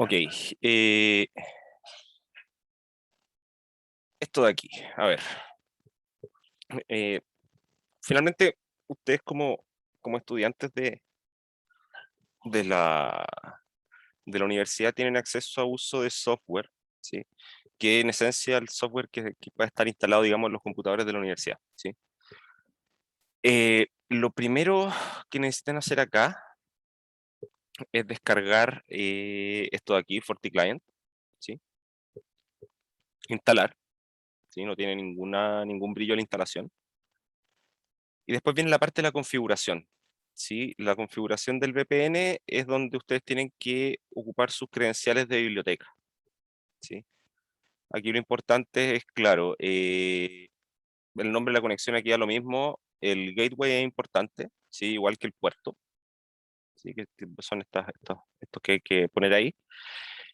Ok, eh, esto de aquí, a ver. eh, Finalmente, ustedes como estudiantes de la, de la universidad tienen acceso a uso de software, ¿sí? Que en esencia el software que puede estar instalado, digamos, en los computadores de la universidad, ¿sí? Lo primero que necesitan hacer acá es descargar esto de aquí, FortiClient, ¿sí? Instalar, ¿sí? No tiene ningún brillo la instalación. Y después viene la parte de la configuración, ¿sí? La configuración del VPN es donde ustedes tienen que ocupar sus credenciales de biblioteca, ¿sí? Aquí lo importante es, claro, el nombre de la conexión aquí da lo mismo, el gateway es importante, ¿sí? Igual que el puerto, ¿sí? Que son estos que hay que poner ahí.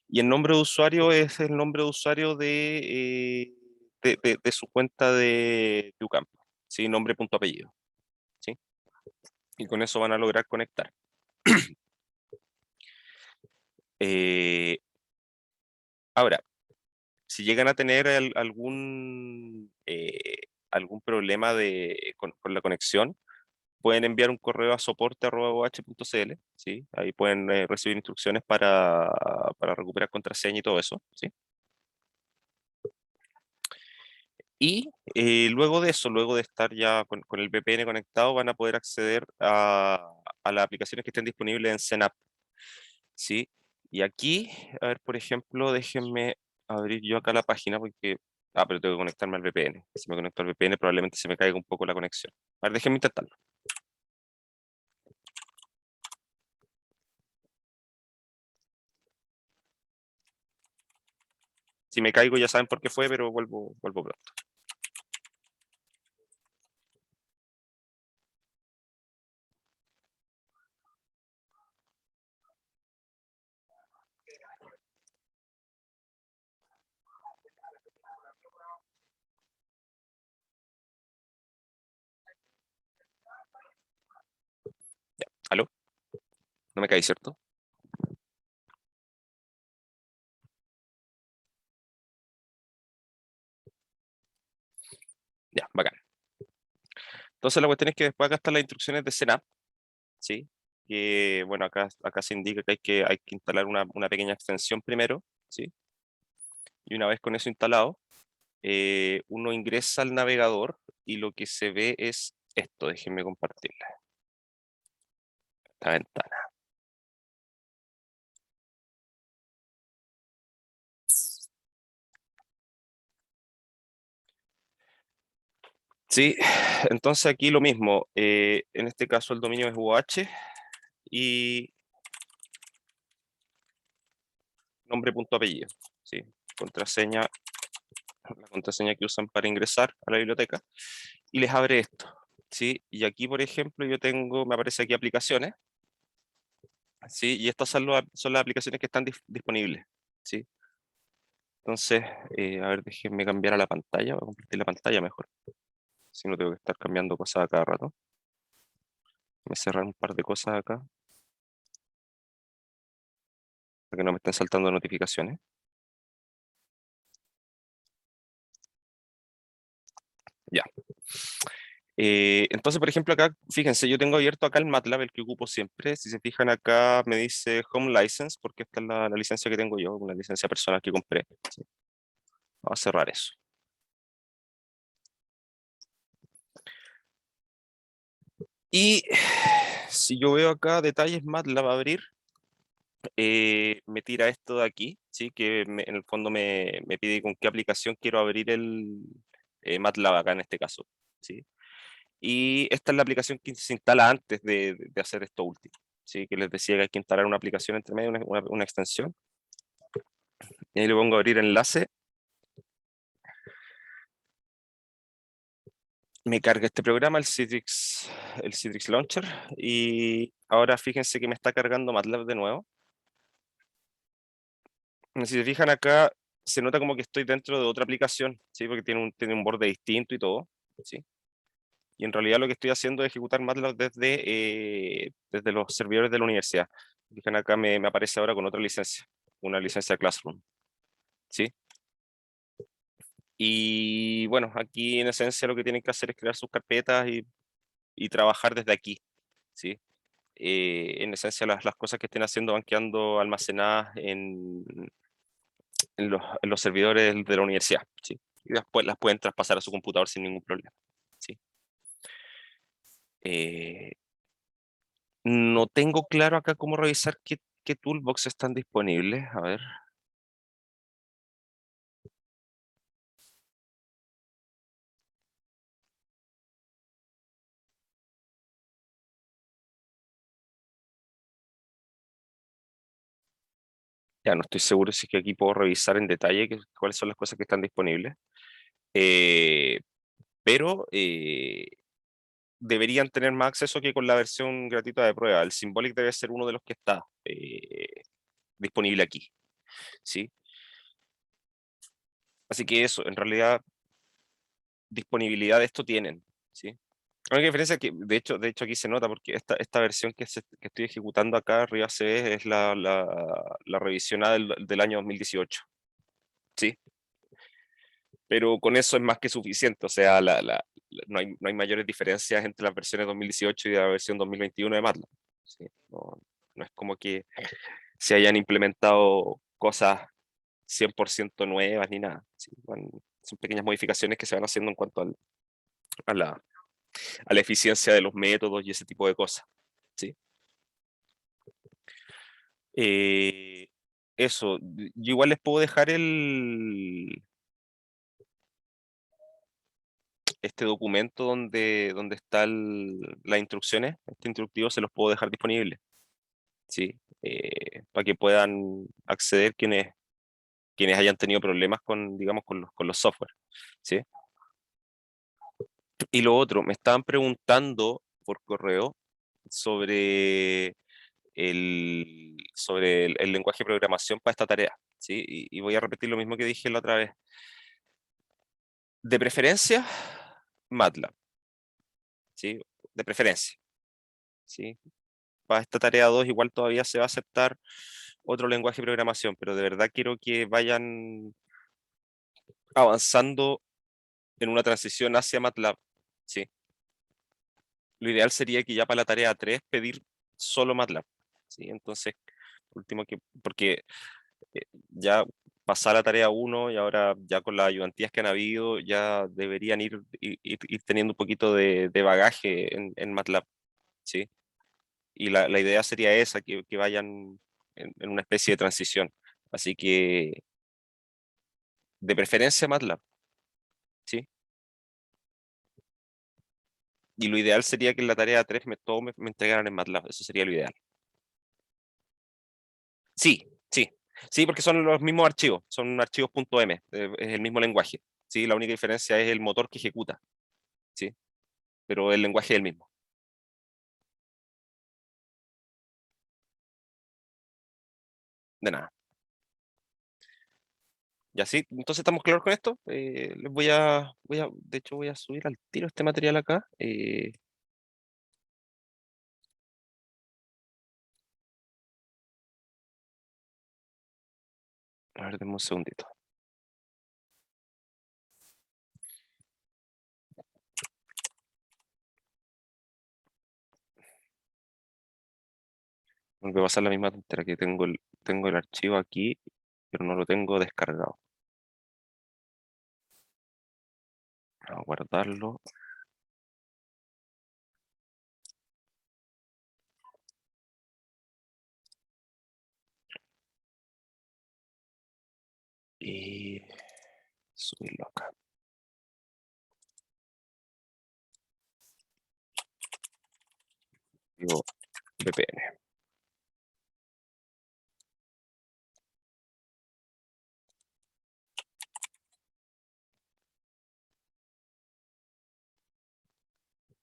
Y el nombre de usuario es el nombre de usuario de su cuenta de UCAMP, ¿sí? Nombre, punto, apellido, ¿sí? Y con eso van a lograr conectar. Eh, Ahora, si llegan a tener algún problema con la conexión, pueden enviar un correo a soporte@oh.cl, ¿sí? Ahí pueden recibir instrucciones para recuperar contraseña y todo eso, ¿sí? Y luego de eso, luego de estar ya con el VPN conectado, van a poder acceder a las aplicaciones que estén disponibles en CENAP, ¿sí? Y aquí, a ver, por ejemplo, déjenme abrir yo acá la página porque... Ah, pero tengo que conectarme al VPN. Si me conecto al VPN probablemente se me caiga un poco la conexión. A ver, déjenme intentarlo. Si me caigo ya saben por qué fue, pero vuelvo pronto. Ya, ¿aló? No me caí, ¿cierto? Ya, bacán. Entonces la cuestión es que después acá están las instrucciones de Senap, ¿sí? Que, bueno, acá se indica que hay que instalar una pequeña extensión primero, ¿sí? Y una vez con eso instalado, uno ingresa al navegador y lo que se ve es esto. Déjenme compartirla, esta ventana. Sí, entonces aquí lo mismo. En este caso el dominio es UH y nombre, punto, apellido, ¿sí? Contraseña, la contraseña que usan para ingresar a la biblioteca y les abre esto, ¿sí? Y aquí, por ejemplo, me aparece aquí aplicaciones, ¿sí? Y estas son las aplicaciones que están disponibles, ¿sí? Entonces, a ver, déjenme cambiar a la pantalla, voy a compartir la pantalla mejor, si no tengo que estar cambiando cosas a cada rato. Voy a cerrar un par de cosas acá, para que no me estén saltando notificaciones. Ya. Entonces, por ejemplo, acá, fíjense, yo tengo abierto acá el MATLAB, el que ocupo siempre. Si se fijan acá, me dice Home License, porque esta es la licencia que tengo yo, una licencia personal que compré. ¿Sí? Vamos a cerrar eso. Y si yo veo acá detalles MATLAB a abrir, me tira esto de aquí, ¿sí? Que en el fondo me pide con qué aplicación quiero abrir el MATLAB acá en este caso, ¿sí? Y esta es la aplicación que se instala antes de hacer esto último, ¿sí? Que les decía que hay que instalar una aplicación entre medio, una extensión. Y ahí le pongo abrir enlace. Me carga este programa, el Citrix Launcher. Y ahora fíjense que me está cargando MATLAB de nuevo. Si se fijan acá, se nota como que estoy dentro de otra aplicación, ¿sí? Porque tiene un borde distinto y todo, ¿sí? Y en realidad lo que estoy haciendo es ejecutar MATLAB desde los servidores de la universidad. Fijan acá me aparece ahora con otra licencia. una licencia Classroom, ¿sí? Y bueno, aquí en esencia lo que tienen que hacer es crear sus carpetas y trabajar desde aquí, ¿sí? En esencia las cosas que estén haciendo van quedando almacenadas en los servidores de la universidad, ¿sí? Y después las pueden traspasar a su computador sin ningún problema, ¿sí? Eh, no tengo claro acá cómo revisar qué toolbox están disponibles. A ver. Ya no estoy seguro si es que aquí puedo revisar en detalle cuáles son las cosas que están disponibles. Eh, pero deberían tener más acceso que con la versión gratuita de prueba. El Symbolic debe ser uno de los que está disponible aquí, ¿sí? Así que eso, en realidad, disponibilidad de esto tienen, ¿sí? La única diferencia es que, de hecho aquí se nota porque esta versión que estoy ejecutando acá arriba se ve es la revisionada del año 2018, ¿sí? Pero con eso es más que suficiente, o sea, no hay mayores diferencias entre las versiones 2018 y la versión 2021 de MATLAB, ¿sí? No es como que se hayan implementado cosas 100% nuevas ni nada, ¿sí? Son pequeñas modificaciones que se van haciendo en cuanto a la eficiencia de los métodos y ese tipo de cosas, ¿sí? Eh, Eso, yo igual les puedo dejar este documento donde están las instrucciones, este instructivo se los puedo dejar disponible, ¿sí? Para que puedan acceder quienes hayan tenido problemas con, digamos, con los software, ¿sí? Y lo otro, me estaban preguntando por correo sobre el lenguaje de programación para esta tarea, ¿sí? Y voy a repetir lo mismo que dije la otra vez. De preferencia, MATLAB, ¿sí? De preferencia, ¿sí? Para esta tarea 2 igual todavía se va a aceptar otro lenguaje de programación, pero de verdad quiero que vayan avanzando en una transición hacia MATLAB, ¿sí? Lo ideal sería que ya para la tarea 3 pedir solo MATLAB, ¿sí? Entonces, último porque ya pasar la tarea 1 y ahora ya con las ayudantías que han habido, ya deberían ir teniendo un poquito de bagaje en MATLAB, ¿sí? Y la idea sería esa, que vayan en una especie de transición. Así que, de preferencia MATLAB, ¿sí? Y lo ideal sería que en la tarea 3 todo me entregaran en MATLAB, eso sería lo ideal. Sí, sí, sí, porque son los mismos archivos, son archivos .m, es el mismo lenguaje, ¿sí? La única diferencia es el motor que ejecuta, ¿sí? Pero el lenguaje es el mismo, de nada. Ya sí, entonces estamos claros con esto. Les de hecho voy a subir al tiro este material acá. A ver, denme un segundito. Me va a pasar la misma tontera que tengo el archivo aquí, pero no lo tengo descargado. Vamos a guardarlo. Y subirlo acá. Digo, VPN.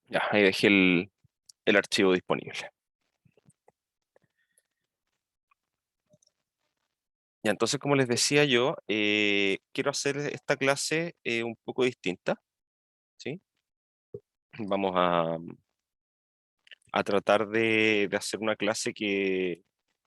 Ya, ahí dejé el archivo disponible. Ya, entonces, como les decía yo, quiero hacer esta clase un poco distinta, ¿sí? Vamos a tratar de hacer una clase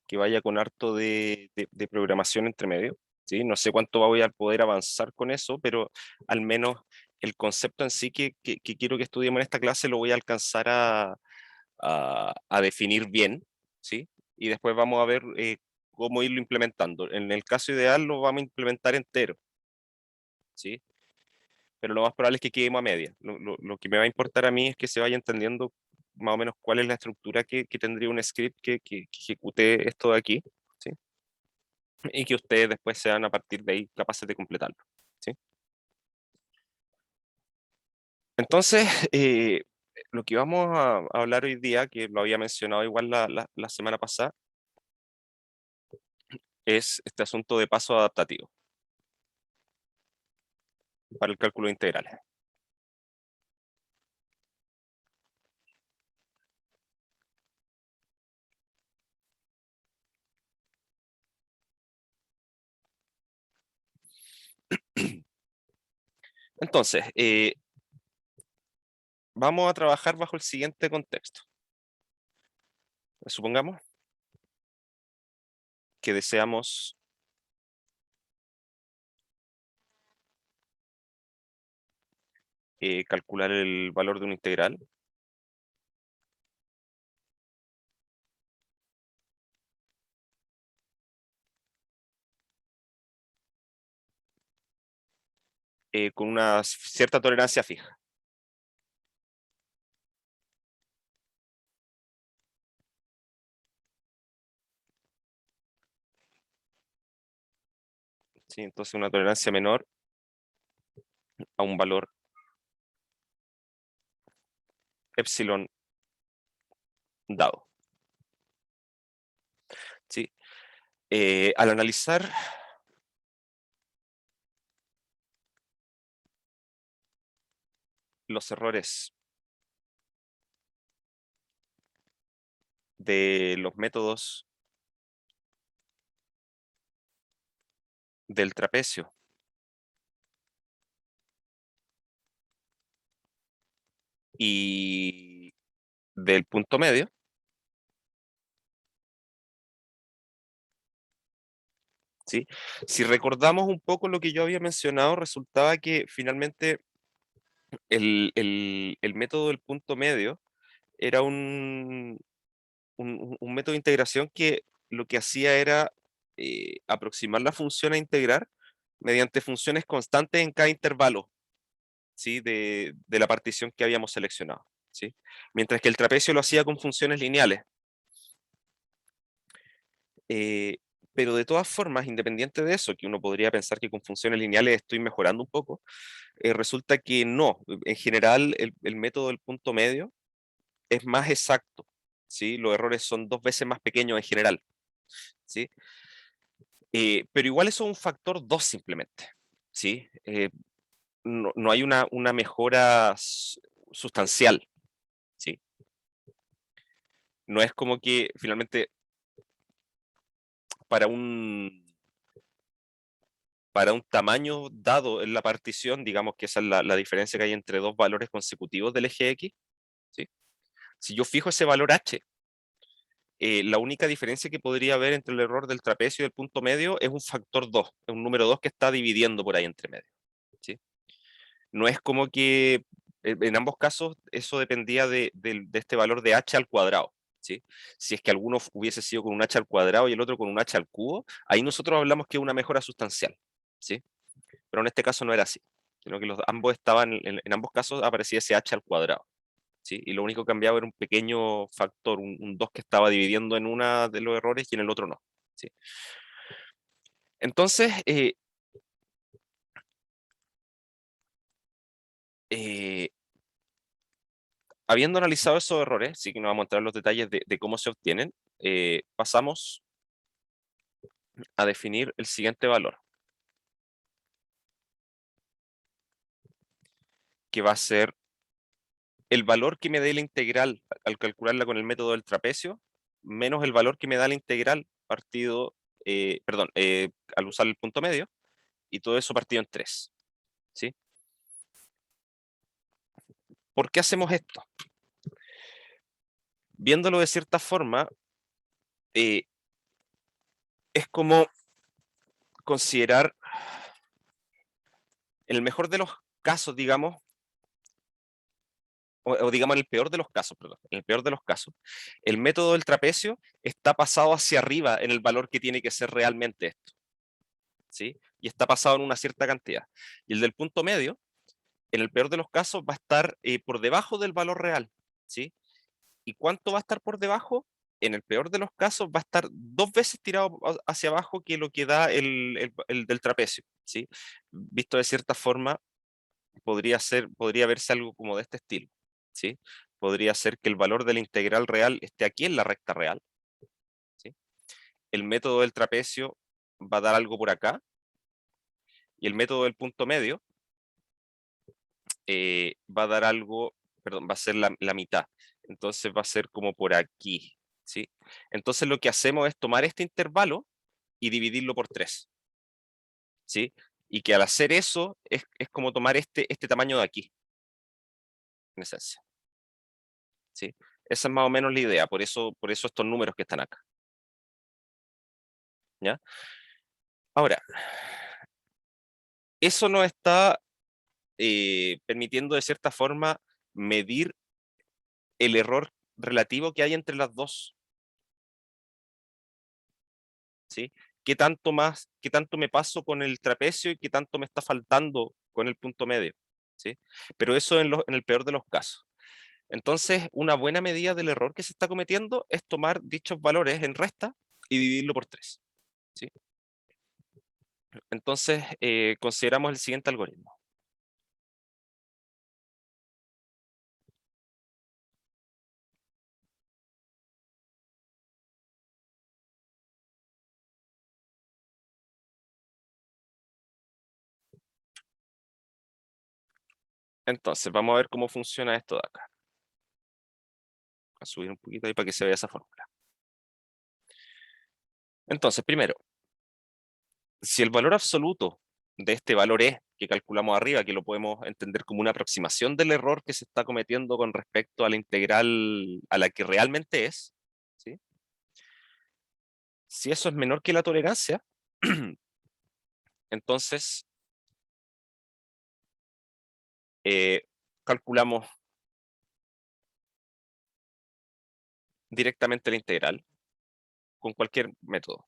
que vaya con harto de programación entre medio, ¿sí? No sé cuánto voy a poder avanzar con eso, pero al menos el concepto en sí que quiero que estudiemos en esta clase lo voy a alcanzar a definir bien, ¿sí? Y después vamos a ver cómo irlo implementando. En el caso ideal lo vamos a implementar entero, ¿sí? Pero lo más probable es que quedemos a media. Lo que me va a importar a mí es que se vaya entendiendo más o menos cuál es la estructura que tendría un script que ejecute esto de aquí, ¿sí? Y que ustedes después sean a partir de ahí capaces de completarlo, ¿sí? Entonces, lo que vamos a hablar hoy día, que lo había mencionado igual la semana pasada, es este asunto de paso adaptativo para el cálculo de integrales. Entonces, vamos a trabajar bajo el siguiente contexto. Supongamos que deseamos calcular el valor de una integral con una cierta tolerancia fija. ¿Sí? Entonces una tolerancia menor a un valor epsilon dado. ¿Sí? Al analizar los errores de los métodos del trapecio y del punto medio, ¿sí? Si recordamos un poco lo que yo había mencionado, resultaba que finalmente el método del punto medio era un método de integración que lo que hacía era aproximar la función a integrar mediante funciones constantes en cada intervalo, ¿sí? De la partición que habíamos seleccionado, ¿sí? Mientras que el trapecio lo hacía con funciones lineales. Eh, pero de todas formas, independiente de eso, que uno podría pensar que con funciones lineales estoy mejorando un poco, resulta que no. En general, el método del punto medio es más exacto, ¿sí? Los errores son 2 veces más pequeños en general, ¿sí? Pero igual eso es un factor 2 simplemente, ¿sí? No hay una mejora sustancial, ¿sí? No es como que finalmente para un, para un tamaño dado en la partición, digamos que esa es la diferencia que hay entre dos valores consecutivos del eje X, ¿sí? Si yo fijo ese valor H, la única diferencia que podría haber entre el error del trapecio y el punto medio es un factor 2, es un número 2 que está dividiendo por ahí entre medio, ¿sí? No es como que en ambos casos eso dependía de este valor de h al cuadrado, ¿sí? Si es que alguno hubiese sido con un h al cuadrado y el otro con un h al cubo, ahí nosotros hablamos que es una mejora sustancial, ¿sí? Pero en este caso no era así, sino que ambos estaban, en ambos casos aparecía ese h al cuadrado, ¿sí? Y lo único que cambiaba era un pequeño factor, un 2 que estaba dividiendo en una de los errores y en el otro no, ¿sí? Entonces, eh, habiendo analizado esos errores, sí que nos vamos a entrar en los detalles de cómo se obtienen, pasamos a definir el siguiente valor, que va a ser el valor que me dé la integral al calcularla con el método del trapecio, menos el valor que me da la integral partido, perdón, al usar el punto medio, y todo eso partido en 3, ¿sí? ¿Por qué hacemos esto? Viéndolo de cierta forma, es como considerar, en el mejor de los casos, digamos, o digamos en el peor de los casos, perdón, en el peor de los casos, el método del trapecio está pasado hacia arriba en el valor que tiene que ser realmente esto, ¿sí? Y está pasado en una cierta cantidad. Y el del punto medio, en el peor de los casos, va a estar por debajo del valor real, ¿sí? ¿Y cuánto va a estar por debajo? En el peor de los casos va a estar 2 veces tirado hacia abajo que lo que da el del trapecio, ¿sí? Visto de cierta forma, podría verse algo como de este estilo, ¿sí? Podría ser que el valor de la integral real esté aquí en la recta real, ¿sí? El método del trapecio va a dar algo por acá, y el método del punto medio va a dar algo, perdón, va a ser la mitad. Entonces va a ser como por aquí, ¿sí? Entonces lo que hacemos es tomar este intervalo y dividirlo por 3, ¿sí? Y que al hacer eso es como tomar este tamaño de aquí, en esencia, ¿sí? Esa es más o menos la idea, por eso estos números que están acá, ¿ya? Ahora, eso nos está permitiendo de cierta forma medir el error relativo que hay entre las dos, ¿sí? Qué tanto me paso con el trapecio y qué tanto me está faltando con el punto medio, ¿sí? Pero eso en el peor de los casos. Entonces, una buena medida del error que se está cometiendo es tomar dichos valores en resta y dividirlo por 3, ¿sí? Entonces, consideramos el siguiente algoritmo. Entonces, vamos a ver cómo funciona esto de acá. Voy a subir un poquito ahí para que se vea esa fórmula. Entonces, primero, si el valor absoluto de este valor E que calculamos arriba, que lo podemos entender como una aproximación del error que se está cometiendo con respecto a la integral a la que realmente es, ¿sí? Si eso es menor que la tolerancia, entonces eh, calculamos directamente la integral con cualquier método.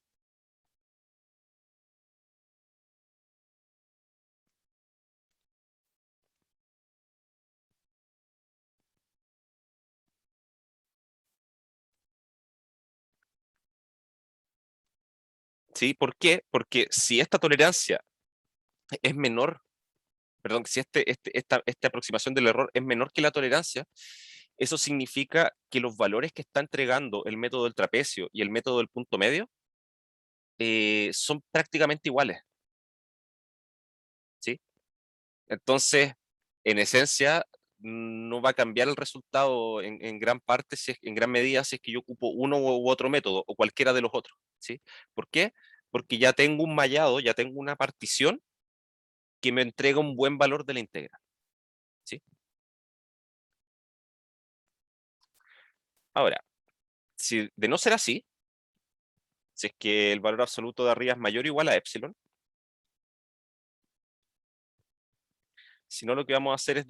¿Sí? ¿Por qué? Porque si esta tolerancia es menor, perdón, si esta aproximación del error es menor que la tolerancia, eso significa que los valores que está entregando el método del trapecio y el método del punto medio son prácticamente iguales, ¿sí? Entonces, en esencia, no va a cambiar el resultado en gran parte, en gran medida, si es que yo ocupo uno u otro método o cualquiera de los otros, ¿sí? ¿Por qué? Porque ya tengo un mallado, ya tengo una partición que me entrega un buen valor de la integral, ¿sí? Ahora, si de no ser así, si es que el valor absoluto de arriba es mayor o igual a epsilon, si no, lo que vamos a hacer es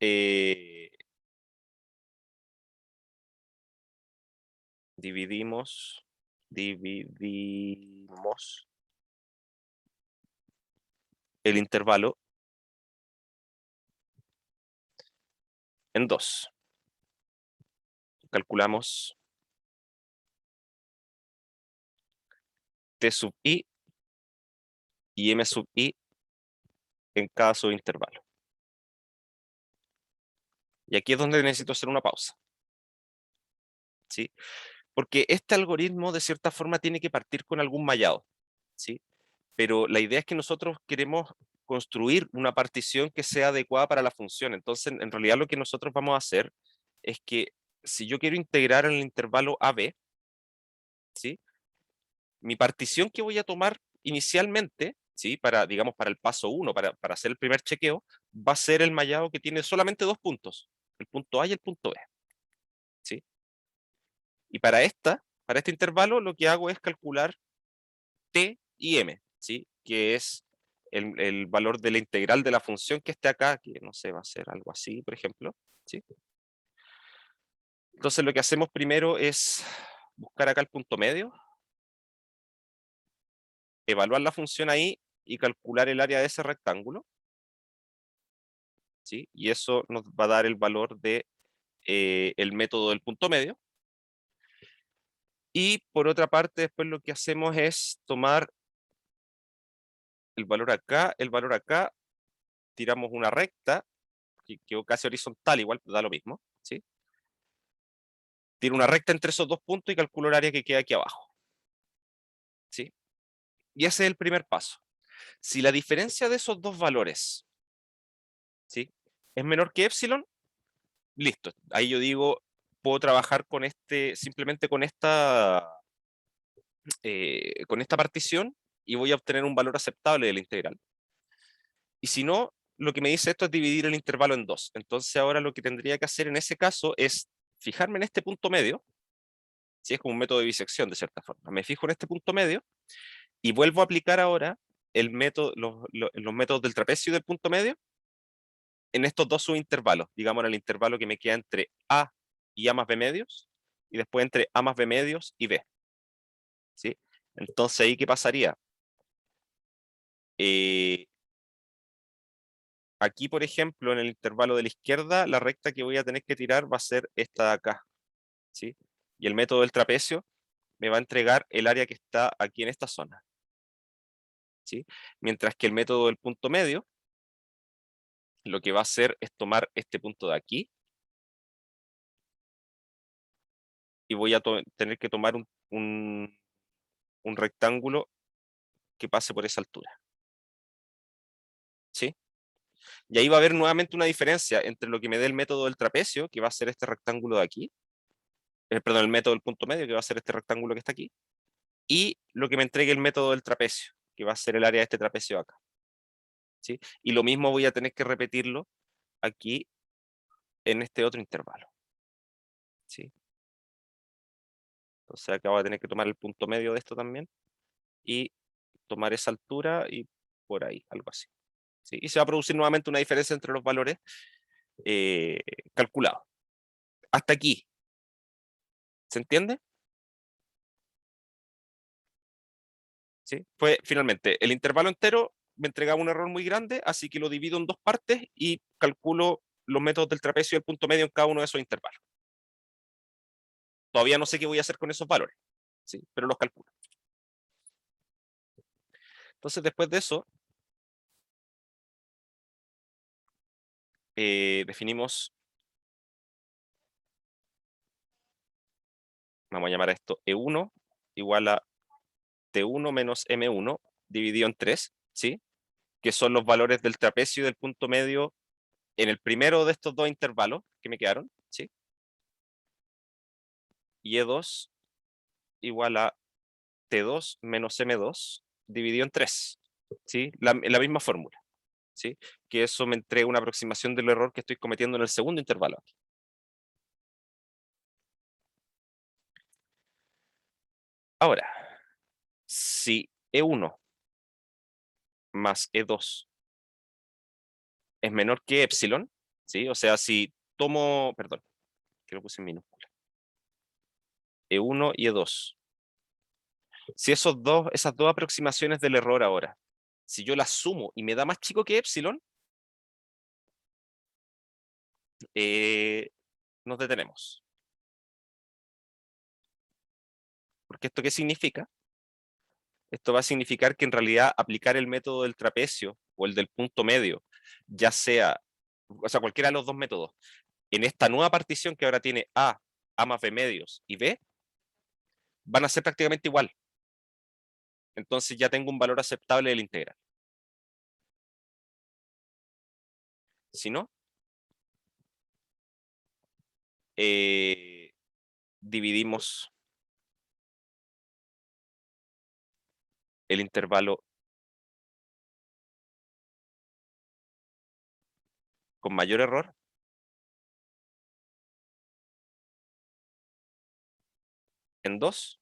eh, dividimos el intervalo en 2. Calculamos t sub i y m sub i en cada subintervalo. Y aquí es donde necesito hacer una pausa, ¿sí? Porque este algoritmo de cierta forma tiene que partir con algún mallado, ¿sí? Pero la idea es que nosotros queremos construir una partición que sea adecuada para la función. Entonces, en realidad lo que nosotros vamos a hacer es que si yo quiero integrar en el intervalo AB, ¿sí? Mi partición que voy a tomar inicialmente, ¿sí? Para, digamos, para el paso 1, para hacer el primer chequeo, va a ser el mallado que tiene solamente 2 puntos, el punto A y el punto B, ¿sí? Y para este intervalo lo que hago es calcular t y m, ¿sí? Que es el valor de la integral de la función que esté acá, que no sé, va a ser algo así, por ejemplo, ¿sí? Entonces lo que hacemos primero es buscar acá el punto medio, evaluar la función ahí y calcular el área de ese rectángulo, ¿sí? Y eso nos va a dar el valor de el método del punto medio. Y por otra parte, después lo que hacemos es tomar el valor acá, tiramos una recta, que quedó casi horizontal, igual da lo mismo, ¿sí? Tiro una recta entre esos dos puntos y calculo el área que queda aquí abajo, ¿sí? Y ese es el primer paso. Si la diferencia de esos dos valores, ¿sí?, es menor que epsilon, listo. Ahí yo digo, puedo trabajar con simplemente con esta partición y voy a obtener un valor aceptable de la integral. Y si no, lo que me dice esto es dividir el intervalo en dos. Entonces ahora lo que tendría que hacer en ese caso es fijarme en este punto medio, si es como un método de bisección de cierta forma. Me fijo en este punto medio y vuelvo a aplicar ahora los métodos del trapecio y del punto medio en estos dos subintervalos, digamos en el intervalo que me queda entre A y A más B medios, y después entre A más B medios y B, ¿sí? Entonces ahí, ¿qué pasaría? Eh, Aquí, por ejemplo, en el intervalo de la izquierda, la recta que voy a tener que tirar va a ser esta de acá, ¿sí? Y el método del trapecio me va a entregar el área que está aquí en esta zona, ¿sí? Mientras que el método del punto medio, lo que va a hacer es tomar este punto de aquí y voy a tener que tomar un rectángulo que pase por esa altura, ¿sí? Y ahí va a haber nuevamente una diferencia entre lo que me dé el método del trapecio, que va a ser este rectángulo de aquí, perdón, el método del punto medio, que va a ser este rectángulo que está aquí, y lo que me entregue el método del trapecio, que va a ser el área de este trapecio acá, ¿sí? Y lo mismo voy a tener que repetirlo aquí en este otro intervalo, ¿sí? Entonces acá voy a tener que tomar el punto medio de esto también y tomar esa altura y por ahí, algo así, ¿sí? Y se va a producir nuevamente una diferencia entre los valores eh, calculados. Hasta aquí, ¿se entiende? ¿Sí? Fue finalmente el intervalo entero me entregaba un error muy grande, así que lo divido en dos partes y calculo los métodos del trapecio y el punto medio en cada uno de esos intervalos. Todavía no sé qué voy a hacer con esos valores, ¿sí? Pero los calculo. Entonces, después de eso, definimos, vamos a llamar a esto E1 igual a T1 menos M1 dividido en 3, ¿sí? Que son los valores del trapecio y del punto medio en el primero de estos dos intervalos que me quedaron, ¿sí? Y E2 igual a T2 menos M2 dividido en 3, ¿sí? La misma fórmula, ¿sí? Que eso me entrega una aproximación del error que estoy cometiendo en el segundo intervalo. Ahora, si E1 más E2 es menor que epsilon, ¿sí? O sea, si tomo, perdón, que lo puse en minúscula, E1 y E2. Si esas dos aproximaciones del error ahora, si yo las sumo y me da más chico que epsilon, eh, nos detenemos. Porque ¿esto qué significa? Esto va a significar que en realidad aplicar el método del trapecio o el del punto medio, ya sea, o sea, cualquiera de los dos métodos, en esta nueva partición que ahora tiene A más B medios y B, van a ser prácticamente igual. Entonces ya tengo un valor aceptable de la integral. Si no, dividimos el intervalo con mayor error en 2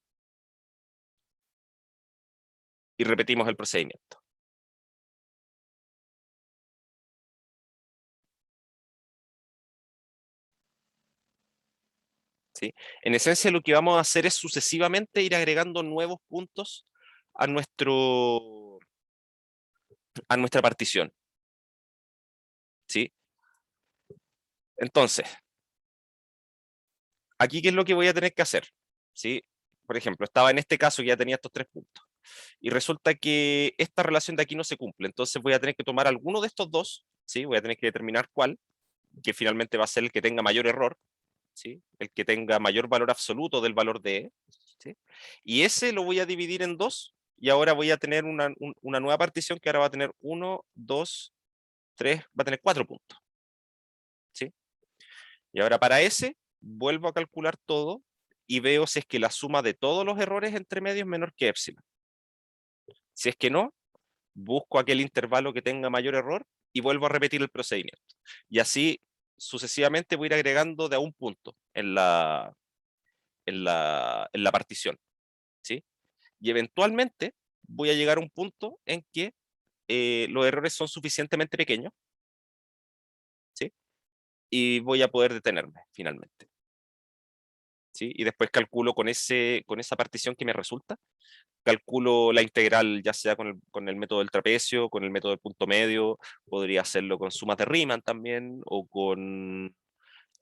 y repetimos el procedimiento. ¿Sí? En esencia, lo que vamos a hacer es sucesivamente ir agregando nuevos puntos a, a nuestra partición. ¿Sí? Entonces, aquí, ¿qué es lo que voy a tener que hacer? ¿Sí? Por ejemplo, estaba en este caso y ya tenía estos 3 puntos. Y resulta que esta relación de aquí no se cumple. Entonces voy a tener que tomar alguno de estos dos, ¿sí? Voy a tener que determinar cuál, que finalmente va a ser el que tenga mayor error, ¿sí? El que tenga mayor valor absoluto del valor de E, ¿sí? Y ese lo voy a dividir en 2 y ahora voy a tener una nueva partición que ahora va a tener 1, 2, 3, va a tener 4 puntos, ¿sí? Y ahora para ese vuelvo a calcular todo y veo si es que la suma de todos los errores entre medios es menor que epsilon. Si es que no, busco aquel intervalo que tenga mayor error y vuelvo a repetir el procedimiento. Y así sucesivamente voy a ir agregando de a un punto en la partición, ¿sí? Y eventualmente voy a llegar a un punto en que los errores son suficientemente pequeños, ¿sí? Y voy a poder detenerme finalmente, ¿sí? Y después calculo con esa partición que me resulta, calculo la integral, ya sea con el método del trapecio, con el método del punto medio, podría hacerlo con sumas de Riemann también, o con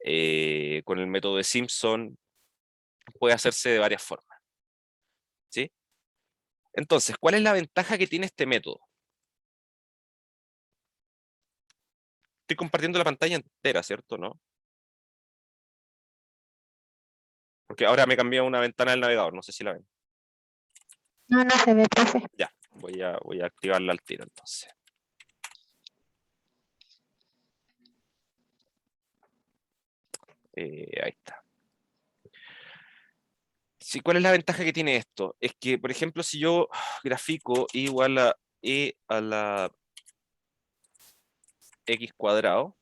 el método de Simpson, puede hacerse de varias formas, ¿sí? Entonces, ¿cuál es la ventaja que tiene este método? Estoy compartiendo la pantalla entera, ¿cierto? ¿No? Porque ahora me cambió una ventana del navegador, no sé si la ven. No, no se ve, profe. Ya, voy a activarla al tiro entonces. Ahí está. Sí, ¿cuál es la ventaja que tiene esto? Es que, por ejemplo, si yo grafico igual a e a la x cuadrado,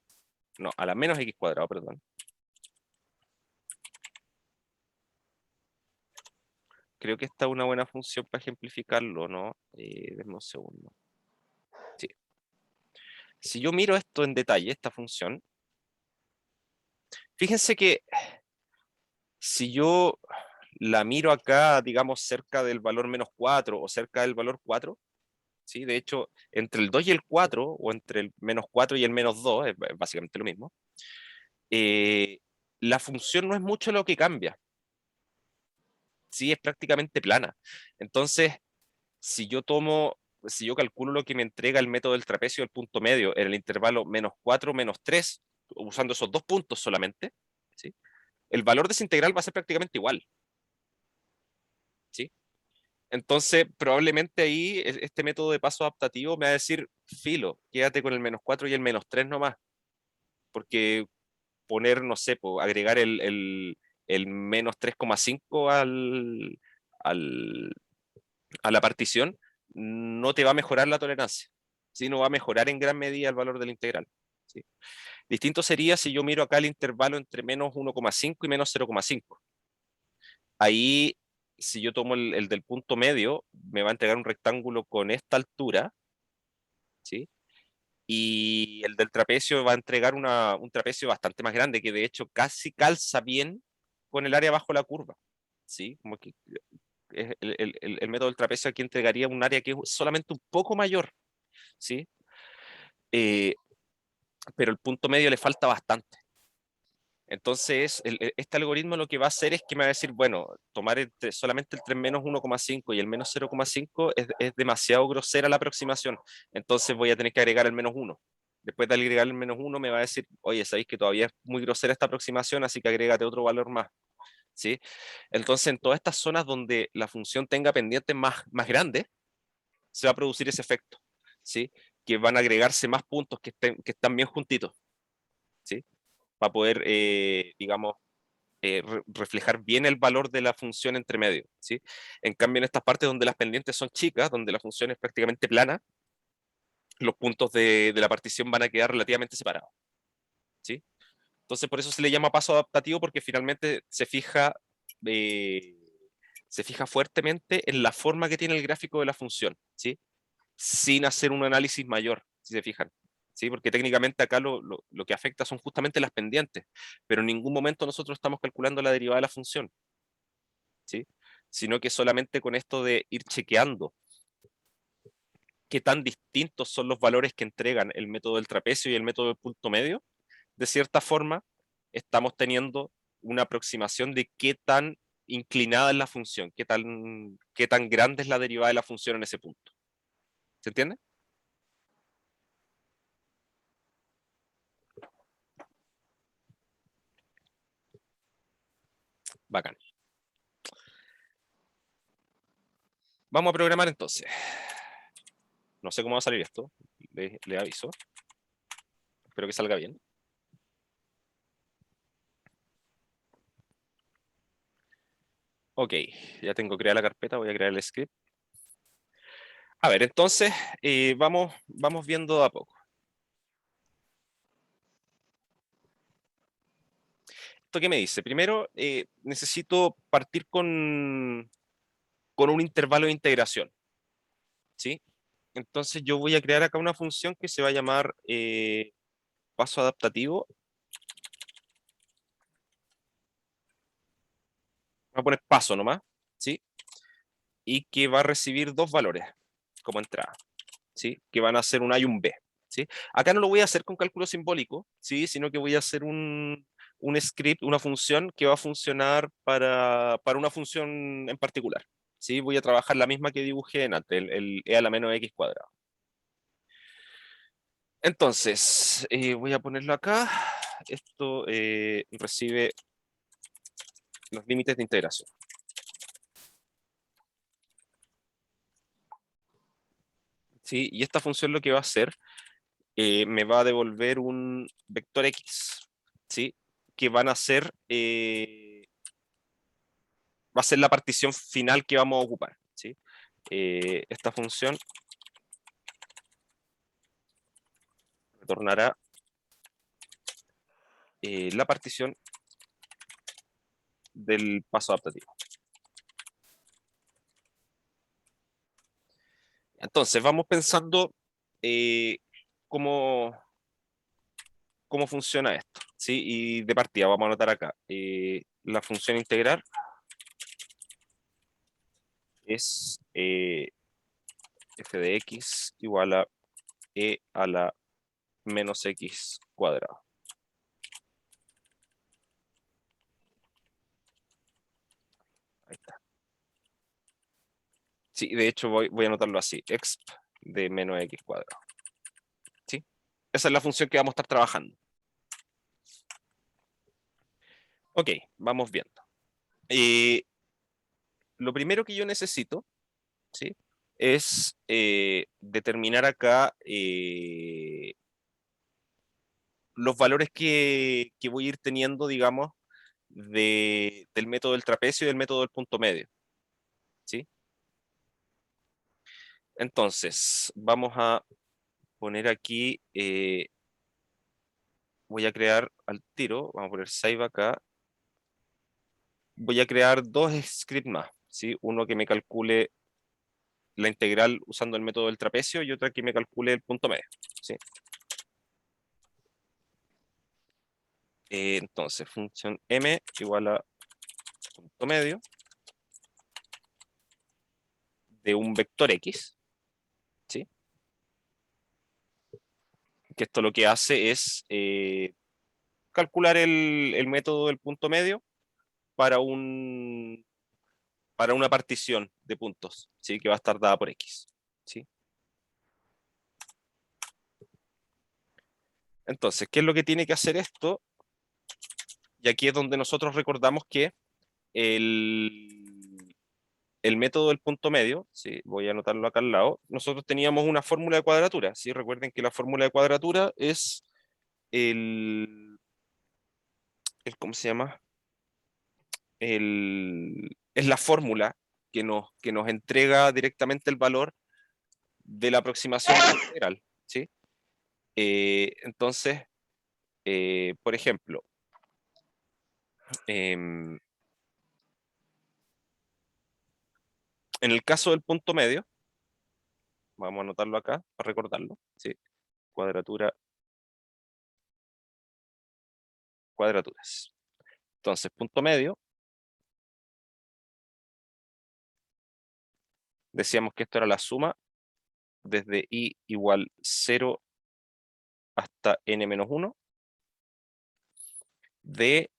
no, a la menos x cuadrado, perdón. Creo que esta es una buena función para ejemplificarlo, ¿no? Denme un segundo. Sí. Si yo miro esto en detalle, esta función, fíjense que si yo la miro acá, digamos, cerca del valor menos 4 o cerca del valor 4, ¿sí? De hecho, entre el 2 y el 4, o entre el menos 4 y el menos 2, es básicamente lo mismo, eh, la función no es mucho lo que cambia, ¿sí? Es prácticamente plana. Entonces, si yo calculo lo que me entrega el método del trapecio del punto medio en el intervalo menos 4, menos 3, usando esos 2 puntos solamente, ¿sí? El valor de esa integral va a ser prácticamente igual, ¿sí? Entonces, probablemente ahí este método de paso adaptativo me va a decir, filo, quédate con el menos 4 y el menos 3 nomás, porque poner, no sé, agregar el menos 3,5 al, a la partición, no te va a mejorar la tolerancia, ¿sí? No va a mejorar en gran medida el valor de la integral, ¿sí? Distinto sería si yo miro acá el intervalo entre menos 1,5 y menos 0,5. Ahí, si yo tomo el del punto medio, me va a entregar un rectángulo con esta altura, ¿sí? Y el del trapecio va a entregar un trapecio bastante más grande, que de hecho casi calza bien con el área bajo la curva, ¿sí? Como que el método del trapecio aquí entregaría un área que es solamente un poco mayor, ¿sí? Eh, pero el punto medio le falta bastante. Entonces, este algoritmo lo que va a hacer es que me va a decir, bueno, tomar solamente el 3 menos 1,5 y el menos 0,5 es demasiado grosera la aproximación. Entonces voy a tener que agregar el menos 1. Después de agregar el menos 1 me va a decir, oye, sabéis que todavía es muy grosera esta aproximación, así que agrégate otro valor más, ¿sí? Entonces, en todas estas zonas donde la función tenga pendientes más grandes, se va a producir ese efecto, ¿sí? Que van a agregarse más puntos que están bien juntitos, ¿sí? Para poder, digamos, reflejar bien el valor de la función entre medio, ¿sí? En cambio, en estas partes donde las pendientes son chicas, donde la función es prácticamente plana, los puntos de la partición van a quedar relativamente separados, ¿sí? Entonces, por eso se le llama paso adaptativo, porque finalmente se fija, eh, se fija fuertemente en la forma que tiene el gráfico de la función, ¿sí? Sin hacer un análisis mayor, si se fijan. ¿Sí? Porque técnicamente acá lo que afecta son justamente las pendientes, pero en ningún momento nosotros estamos calculando la derivada de la función, ¿sí? Sino que solamente con esto de ir chequeando qué tan distintos son los valores que entregan el método del trapecio y el método del punto medio, de cierta forma estamos teniendo una aproximación de qué tan inclinada es la función, qué tan grande es la derivada de la función en ese punto. ¿Se entiende? Bacán. Vamos a programar entonces. No sé cómo va a salir esto, le aviso. Espero que salga bien. Ok, ya tengo creada la carpeta, voy a crear el script. A ver, entonces vamos viendo a poco. ¿Esto qué me dice? Primero, necesito partir con un intervalo de integración, ¿sí? Entonces yo voy a crear acá una función que se va a llamar paso adaptativo. Voy a poner paso nomás, ¿sí? Y que va a recibir dos valores como entrada, ¿sí? Que van a ser un A y un B, ¿sí? Acá no lo voy a hacer con cálculo simbólico, ¿sí? Sino que voy a hacer un script, una función que va a funcionar para una función en particular, ¿sí? Voy a trabajar la misma que dibujé en antes, el e a la menos x cuadrado. Entonces, voy a ponerlo acá. Esto recibe los límites de integración. ¿Sí? Y esta función lo que va a hacer, me va a devolver un vector x, ¿sí? Que van a ser, va a ser la partición final que vamos a ocupar, ¿sí? Esta función retornará la partición del paso adaptativo. Entonces, vamos pensando eh, cómo, cómo funciona esto, ¿sí? Y de partida vamos a anotar acá, la función integral es f de x igual a e a la menos x cuadrado. Ahí está. Sí, de hecho voy a anotarlo así, exp de menos x cuadrado. ¿Sí? Esa es la función que vamos a estar trabajando. Ok, vamos viendo. Lo primero que yo necesito, ¿sí? Es determinar acá los valores que voy a ir teniendo, digamos, del método del trapecio y del método del punto medio, ¿sí? Entonces, vamos a poner aquí, voy a crear al tiro, vamos a poner save acá, voy a crear dos scripts más, ¿sí? Uno que me calcule la integral usando el método del trapecio y otra que me calcule el punto medio, ¿sí? Entonces, función m igual a punto medio de un vector x, ¿sí? Que esto lo que hace es calcular el método del punto medio para para una partición de puntos, ¿sí? Que va a estar dada por x, ¿sí? Entonces, ¿qué es lo que tiene que hacer esto? Y aquí es donde nosotros recordamos que el método del punto medio, ¿sí? Voy a anotarlo acá al lado, nosotros teníamos una fórmula de cuadratura, ¿sí? Recuerden que la fórmula de cuadratura es ¿cómo se llama? Es la fórmula que nos entrega directamente el valor de la aproximación integral, ¿sí? Entonces, por ejemplo, em, En el caso del punto medio, vamos a anotarlo acá para recordarlo, ¿sí? Cuadratura, cuadraturas. Entonces, punto medio, decíamos que esto era la suma desde i igual 0 hasta n-1 de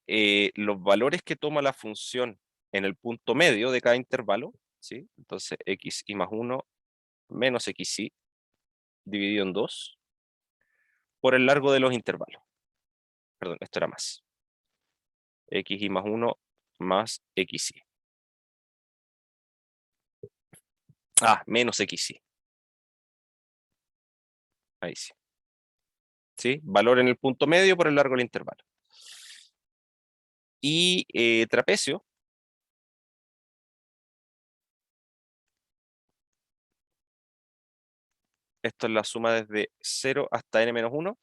los valores que toma la función en el punto medio de cada intervalo, ¿sí? Entonces, xi más 1 menos xi dividido en 2 por el largo de los intervalos. Perdón, esto era más. Xi más 1 más xi. Ah, menos xi. Ahí sí. ¿Sí? Valor en el punto medio por el largo del intervalo. Y trapecio. Esto es la suma desde 0 hasta n-1.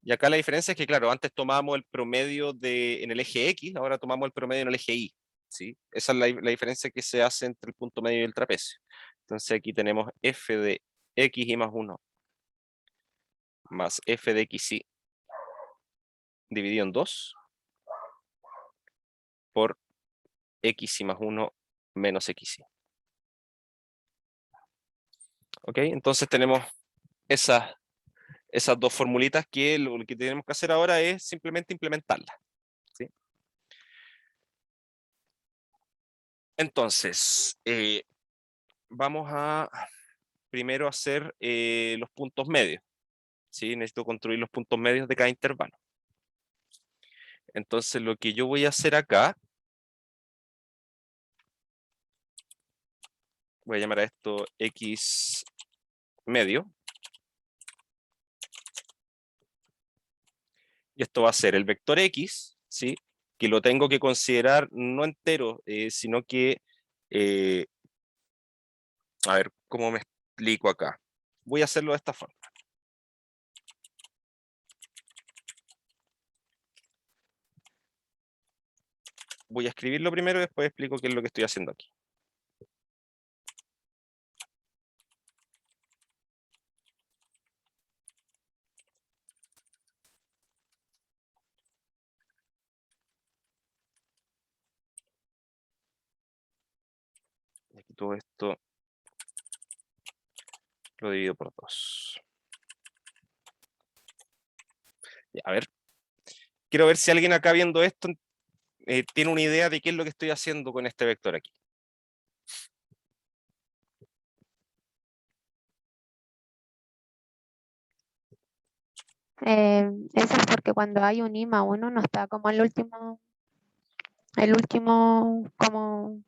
Y acá la diferencia es que, claro, antes tomábamos el promedio en el eje X, ahora tomamos el promedio en el eje Y. ¿Sí? Esa es la diferencia que se hace entre el punto medio y el trapecio. Entonces aquí tenemos f de xi más 1 más f de xi dividido en 2 por xi más 1 menos xi. ¿Ok? Entonces tenemos esas dos formulitas que lo que tenemos que hacer ahora es simplemente implementarlas. ¿Sí? Entonces, vamos a primero hacer los puntos medios. ¿Sí? Necesito construir los puntos medios de cada intervalo. Entonces, lo que yo voy a hacer acá, voy a llamar a esto x medio. Y esto va a ser el vector x, ¿sí? Que lo tengo que considerar no entero, sino que, a ver, ¿cómo me explico acá? Voy a hacerlo de esta forma. Voy a escribirlo primero y después explico qué es lo que estoy haciendo aquí. Aquí todo esto lo divido por 2. Ya, a ver, quiero ver si alguien acá viendo esto tiene una idea de qué es lo que estoy haciendo con este vector aquí. Eso es porque cuando hay un I más 1 no está como el último, como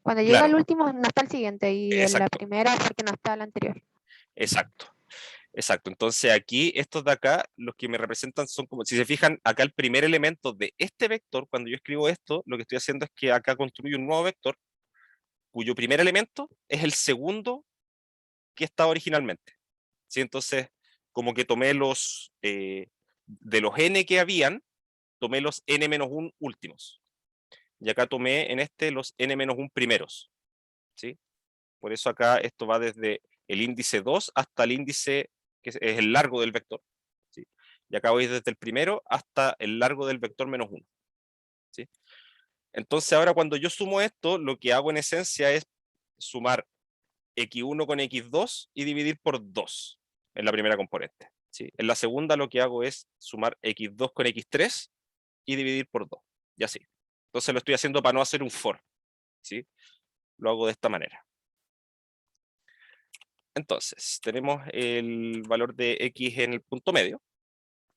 cuando llega Claro, el último no está el siguiente y en la exacto, primera es porque no está el anterior. exacto. Exacto, entonces aquí estos de acá, los que me representan son como, si se fijan, acá el primer elemento de este vector, cuando yo escribo esto, lo que estoy haciendo es que acá construyo un nuevo vector, cuyo primer elemento es el segundo que estaba originalmente. ¿Sí? Entonces, como que tomé de los n que habían, tomé los n-1 últimos. Y acá tomé en este los n-1 primeros. ¿Sí? Por eso acá esto va desde el índice 2 hasta el índice que es el largo del vector. ¿Sí? Y acá voy desde el primero hasta el largo del vector menos 1. ¿Sí? Entonces ahora cuando yo sumo esto, lo que hago en esencia es sumar x1 con x2 y dividir por 2 en la primera componente. ¿Sí? En la segunda lo que hago es sumar x2 con x3 y dividir por 2. Y así. Entonces lo estoy haciendo para no hacer un for. ¿Sí? Lo hago de esta manera. Entonces, tenemos el valor de x en el punto medio,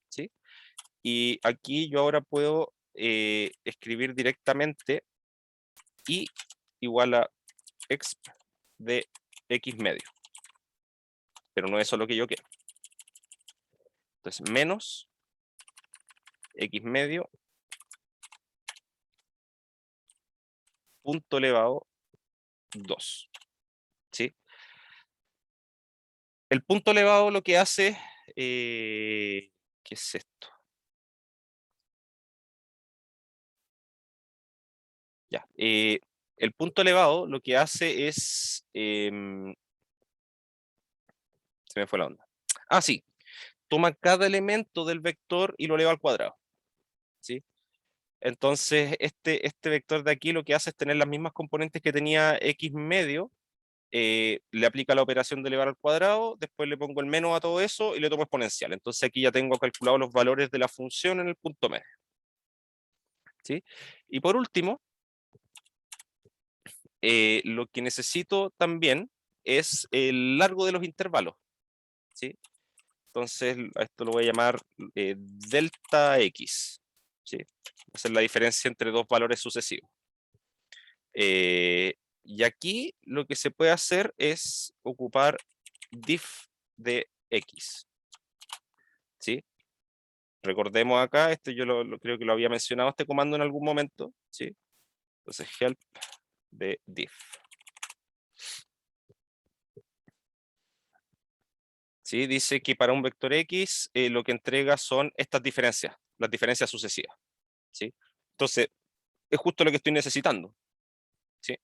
¿sí? Y aquí yo ahora puedo escribir directamente y igual a exp de x medio. Pero no es eso lo que yo quiero. Entonces, menos x medio punto elevado 2, ¿sí? El punto elevado lo que hace, ¿qué es esto? Ya, el punto elevado lo que hace es... se me fue la onda. Ah, sí. Toma cada elemento del vector y lo eleva al cuadrado. ¿Sí? Entonces, este vector de aquí lo que hace es tener las mismas componentes que tenía x medio, le aplica la operación de elevar al cuadrado, después le pongo el menos a todo eso y le tomo exponencial. Entonces aquí ya tengo calculado los valores de la función en el punto medio. ¿Sí? Y por último, lo que necesito también es el largo de los intervalos. ¿Sí? Entonces a esto lo voy a llamar delta x. ¿Sí? Esa es la diferencia entre dos valores sucesivos. Y aquí lo que se puede hacer es ocupar diff de x. ¿Sí? Recordemos acá, yo creo que lo había mencionado este comando en algún momento. ¿Sí? Entonces help de diff. ¿Sí? Dice que para un vector x lo que entrega son estas diferencias, las diferencias sucesivas. ¿Sí? Entonces, es justo lo que estoy necesitando. ¿Sí?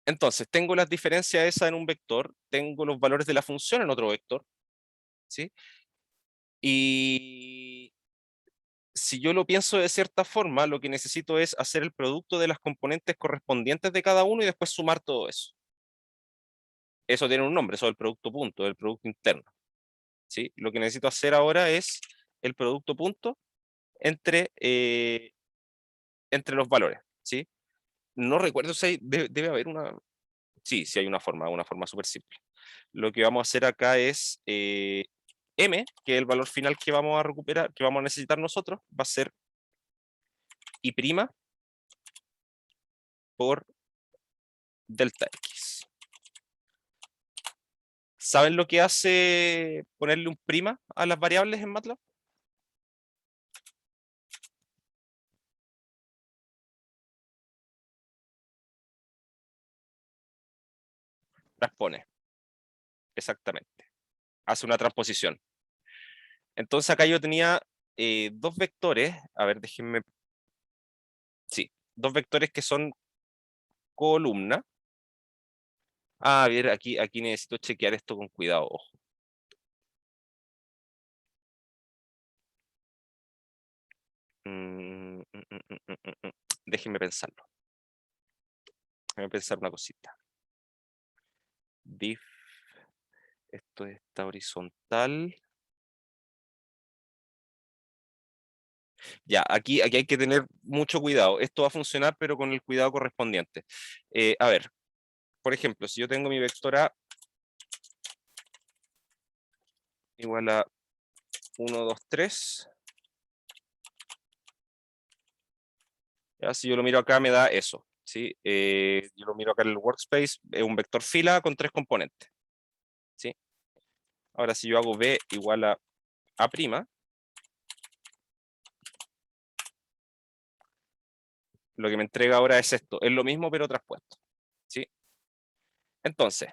Entonces, tengo las diferencias esas en un vector, tengo los valores de la función en otro vector, ¿sí? Y si yo lo pienso de cierta forma, lo que necesito es hacer el producto de las componentes correspondientes de cada uno y después sumar todo eso. Eso tiene un nombre, eso es el producto punto, el producto interno, ¿sí? Lo que necesito hacer ahora es el producto punto entre los valores, ¿sí? No recuerdo si debe haber una... Sí, sí hay una forma súper simple. Lo que vamos a hacer acá es m, que es el valor final que vamos a recuperar, que vamos a necesitar nosotros, va a ser y' por delta x. ¿Saben lo que hace ponerle un prima a las variables en MATLAB? Transpone, exactamente. Hace una transposición. Entonces acá yo tenía dos vectores, a ver, déjenme, sí, dos vectores que son columna. A ver, aquí necesito chequear esto con cuidado, ojo. Déjenme pensarlo. Déjenme pensar una cosita. Diff, esto está horizontal. Ya, aquí hay que tener mucho cuidado. Esto va a funcionar, pero con el cuidado correspondiente. A ver, por ejemplo, si yo tengo mi vector A igual a 1, 2, 3. Ya, si yo lo miro acá, me da eso. ¿Sí? Yo lo miro acá en el workspace, es un vector fila con 3 componentes. ¿Sí? Ahora, si yo hago B igual a A', lo que me entrega ahora es esto. Es lo mismo, pero traspuesto. ¿Sí? Entonces,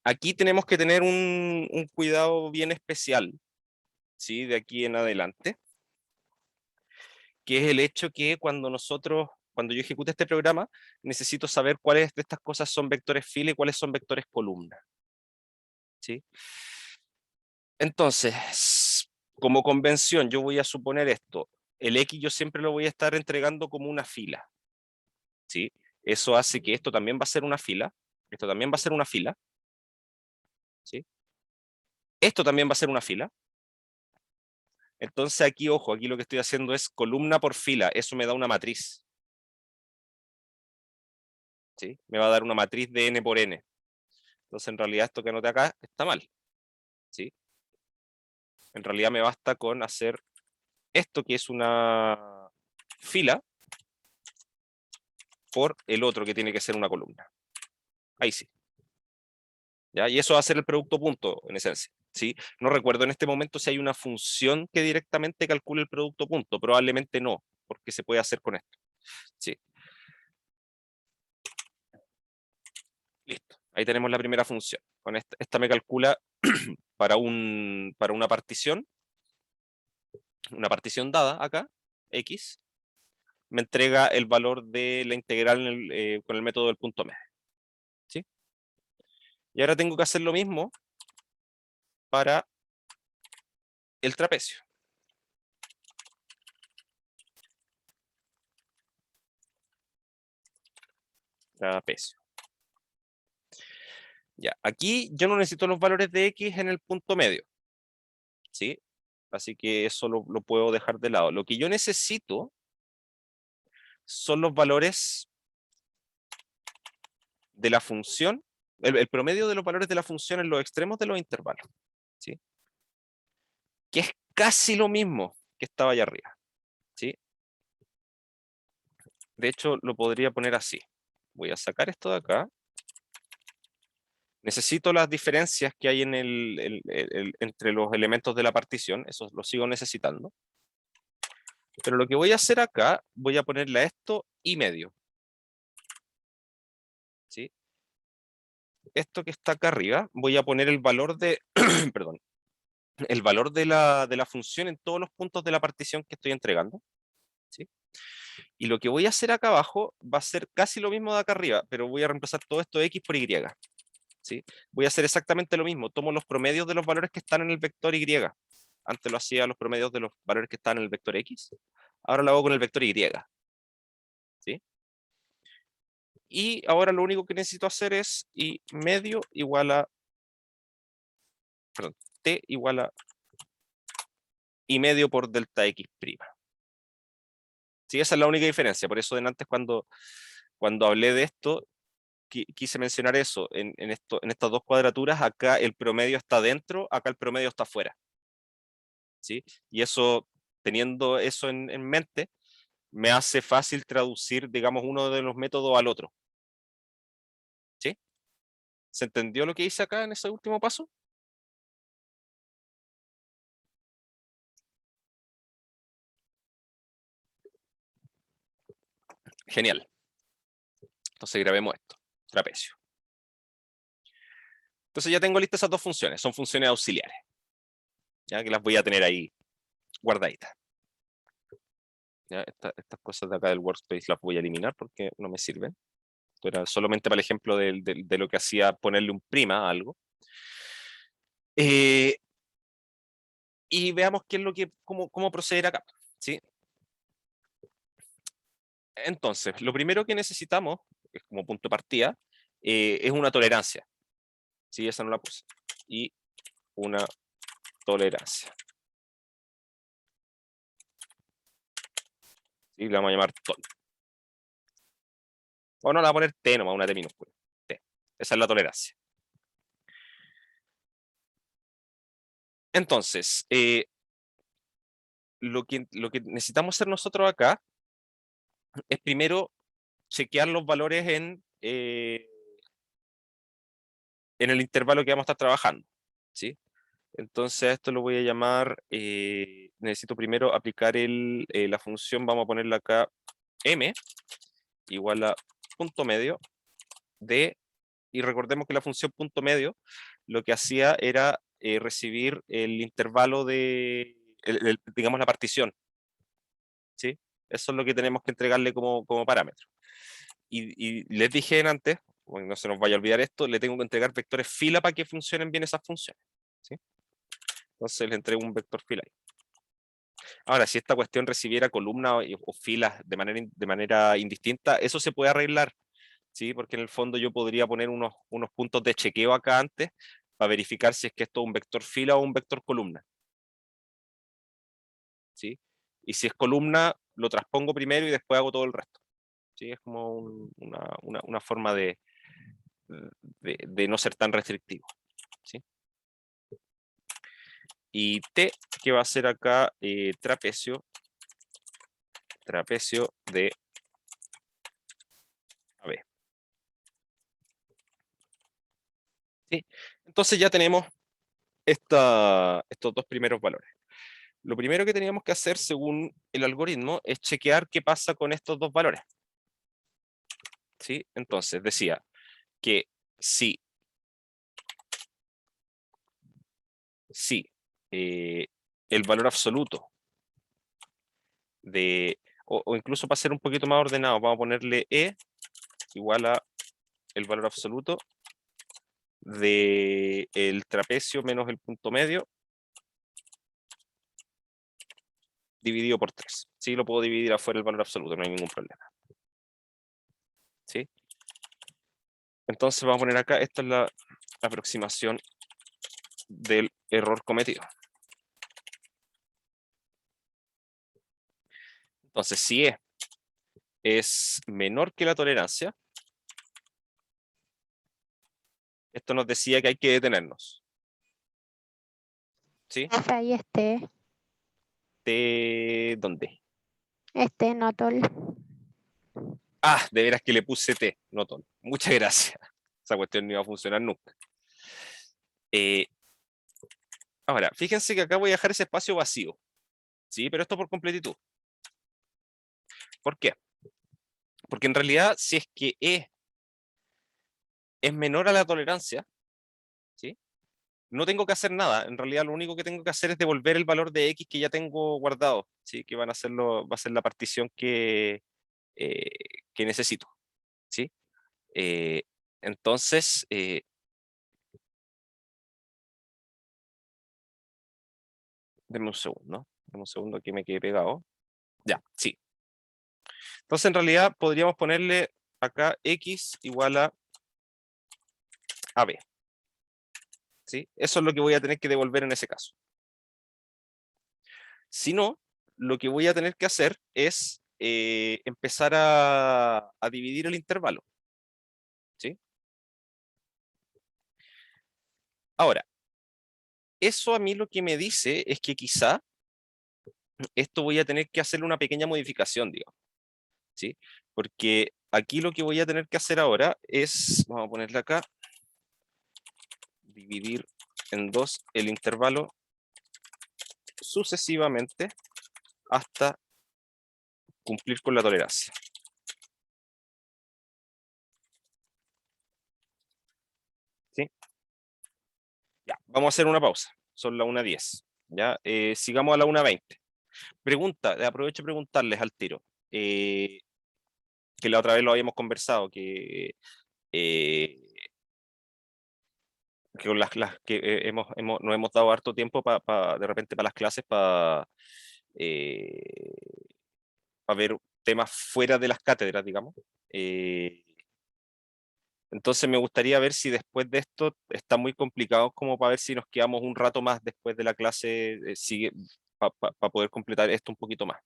aquí tenemos que tener un cuidado bien especial, ¿sí? De aquí en adelante, que es el hecho que cuando yo ejecute este programa, necesito saber cuáles de estas cosas son vectores fila y cuáles son vectores columna. ¿Sí? Entonces, como convención, yo voy a suponer esto. El X yo siempre lo voy a estar entregando como una fila. ¿Sí? Eso hace que esto también va a ser una fila. Esto también va a ser una fila. ¿Sí? Esto también va a ser una fila. Entonces aquí, ojo, aquí lo que estoy haciendo es columna por fila. Eso me da una matriz. ¿Sí? Me va a dar una matriz de n por n. Entonces en realidad esto que anoté acá está mal. ¿Sí? En realidad me basta con hacer esto que es una fila por el otro que tiene que ser una columna. Ahí sí. ¿Ya? Y eso va a ser el producto punto, en esencia. ¿Sí? No recuerdo en este momento si hay una función que directamente calcule el producto punto. Probablemente no, porque se puede hacer con esto. ¿Sí? Listo. Ahí tenemos la primera función. Con esta me calcula para una partición dada acá, X, me entrega el valor de la integral con el método del punto medio. ¿Sí? Y ahora tengo que hacer lo mismo para el trapecio. Trapecio. Ya, aquí yo no necesito los valores de X en el punto medio. ¿Sí? Así que eso lo puedo dejar de lado. Lo que yo necesito son los valores de la función, el promedio de los valores de la función en los extremos de los intervalos. ¿Sí? Que es casi lo mismo que estaba allá arriba. ¿Sí? De hecho, lo podría poner así. Voy a sacar esto de acá. Necesito las diferencias que hay entre los elementos de la partición. Eso lo sigo necesitando. Pero lo que voy a hacer acá, voy a ponerle a esto y medio. ¿Sí? Esto que está acá arriba, voy a poner el valor de, perdón, el valor de la función en todos los puntos de la partición que estoy entregando. ¿Sí? Y lo que voy a hacer acá abajo va a ser casi lo mismo de acá arriba, pero voy a reemplazar todo esto X por Y. ¿Sí? Voy a hacer exactamente lo mismo. Tomo los promedios de los valores que están en el vector Y. Antes lo hacía los promedios de los valores que están en el vector X. Ahora lo hago con el vector Y. ¿Sí? Y ahora lo único que necesito hacer es y medio igual a, perdón, t igual a y medio por delta X prima. Sí, esa es la única diferencia. Por eso antes cuando hablé de esto, quise mencionar eso. En estas dos cuadraturas, acá el promedio está dentro, acá el promedio está afuera. ¿Sí? Y eso, teniendo eso en mente, me hace fácil traducir, digamos, uno de los métodos al otro. ¿Sí? ¿Se entendió lo que hice acá en ese último paso? Genial. Entonces grabemos esto. Trapecio. Entonces ya tengo listas esas dos funciones. Son funciones auxiliares. Ya que las voy a tener ahí guardaditas. ¿Ya? Estas cosas de acá del workspace las voy a eliminar porque no me sirven. Esto era solamente para el ejemplo de lo que hacía ponerle un prima a algo. Y veamos qué es cómo proceder acá. ¿Sí? Entonces, lo primero que necesitamos, es como punto de partida, es una tolerancia. ¿Sí? Esa no la puse. Y una tolerancia. ¿Sí? Le vamos a llamar tol. O no, la voy a poner T nomás, una T minúscula. T. Esa es la tolerancia. Entonces, lo que necesitamos hacer nosotros acá es primero chequear los valores en el intervalo que vamos a estar trabajando. ¿Sí? Entonces a esto lo voy a llamar, necesito primero aplicar la función, vamos a ponerla acá, m igual a punto medio de, y recordemos que la función punto medio lo que hacía era recibir el intervalo digamos, la partición. ¿Sí? Eso es lo que tenemos que entregarle como parámetro. Y les dije antes, bueno, no se nos vaya a olvidar esto, le tengo que entregar vectores fila para que funcionen bien esas funciones. ¿Sí? Entonces le entrego un vector fila ahí. Ahora, si esta cuestión recibiera columnas o filas de manera indistinta, eso se puede arreglar, ¿sí? Porque en el fondo yo podría poner unos puntos de chequeo acá antes para verificar si es que esto es un vector fila o un vector columna. ¿Sí? Y si es columna, lo transpongo primero y después hago todo el resto. ¿Sí? Es como una forma de no ser tan restrictivo. ¿Sí? Y T, que va a ser acá trapecio de AB. ¿Sí? Entonces ya tenemos estos dos primeros valores. Lo primero que teníamos que hacer según el algoritmo es chequear qué pasa con estos dos valores. ¿Sí? Entonces decía que si el valor absoluto de o incluso para ser un poquito más ordenado, vamos a ponerle E igual a el valor absoluto del trapecio menos el punto medio dividido por 3. Sí, lo puedo dividir afuera el valor absoluto, no hay ningún problema. ¿Sí? Entonces vamos a poner acá, esta es la aproximación del error cometido. Entonces, si E es menor que la tolerancia, esto nos decía que hay que detenernos. ¿Sí? F ahí ¿De dónde? no tol. Ah, de veras que le puse T, no ton. Muchas gracias. Esa cuestión no iba a funcionar nunca. Ahora, fíjense que acá voy a dejar ese espacio vacío. ¿Sí? Pero esto por completitud. ¿Por qué? Porque en realidad, si es que E es menor a la tolerancia, ¿sí? No tengo que hacer nada. En realidad, lo único que tengo que hacer es devolver el valor de X que ya tengo guardado, ¿sí? Que va a ser la partición eh, que necesito, ¿sí? Eh, entonces, denme un segundo, ¿no? Denme un segundo que me quede pegado. Ya, sí. Entonces, en realidad, podríamos ponerle acá X igual a AB, ¿sí? Eso es lo que voy a tener que devolver en ese caso. Si no, lo que voy a tener que hacer es empezar a dividir el intervalo, ¿sí? Ahora, eso a mí lo que me dice es que quizá esto voy a tener que hacerle una pequeña modificación, digamos, ¿sí? Porque aquí lo que voy a tener que hacer ahora es, vamos a ponerle acá, dividir en 2 el intervalo sucesivamente hasta cumplir con la tolerancia. ¿Sí? Ya, vamos a hacer una pausa. Son las 1:10. Ya, sigamos a la 1:20. Pregunta, aprovecho de preguntarles al tiro, que la otra vez lo habíamos conversado, eh, que con las que nos hemos dado harto tiempo de repente para las clases eh, ver temas fuera de las cátedras, digamos. Eh, entonces me gustaría ver si después de esto está muy complicado como para ver si nos quedamos un rato más después de la clase, sigue para poder completar esto un poquito más.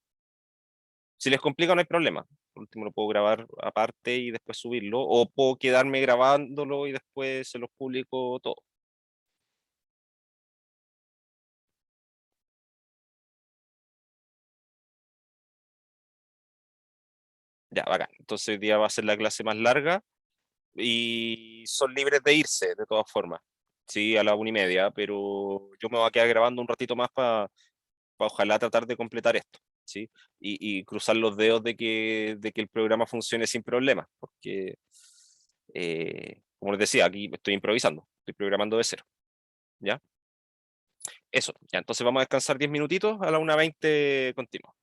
Si les complica, no hay problema. Por último, lo puedo grabar aparte y después subirlo. O puedo quedarme grabándolo y después se los publico todo. Ya, bacán. Entonces hoy día va a ser la clase más larga y son libres de irse, de todas formas. Sí, a la 1:30, pero yo me voy a quedar grabando un ratito más para ojalá tratar de completar esto. ¿Sí? Y cruzar los dedos de que el programa funcione sin problemas, porque, como les decía, aquí estoy improvisando, estoy programando de cero. ¿Ya? Eso, ya, entonces vamos a descansar 10 minutitos a la 1:20 continuo.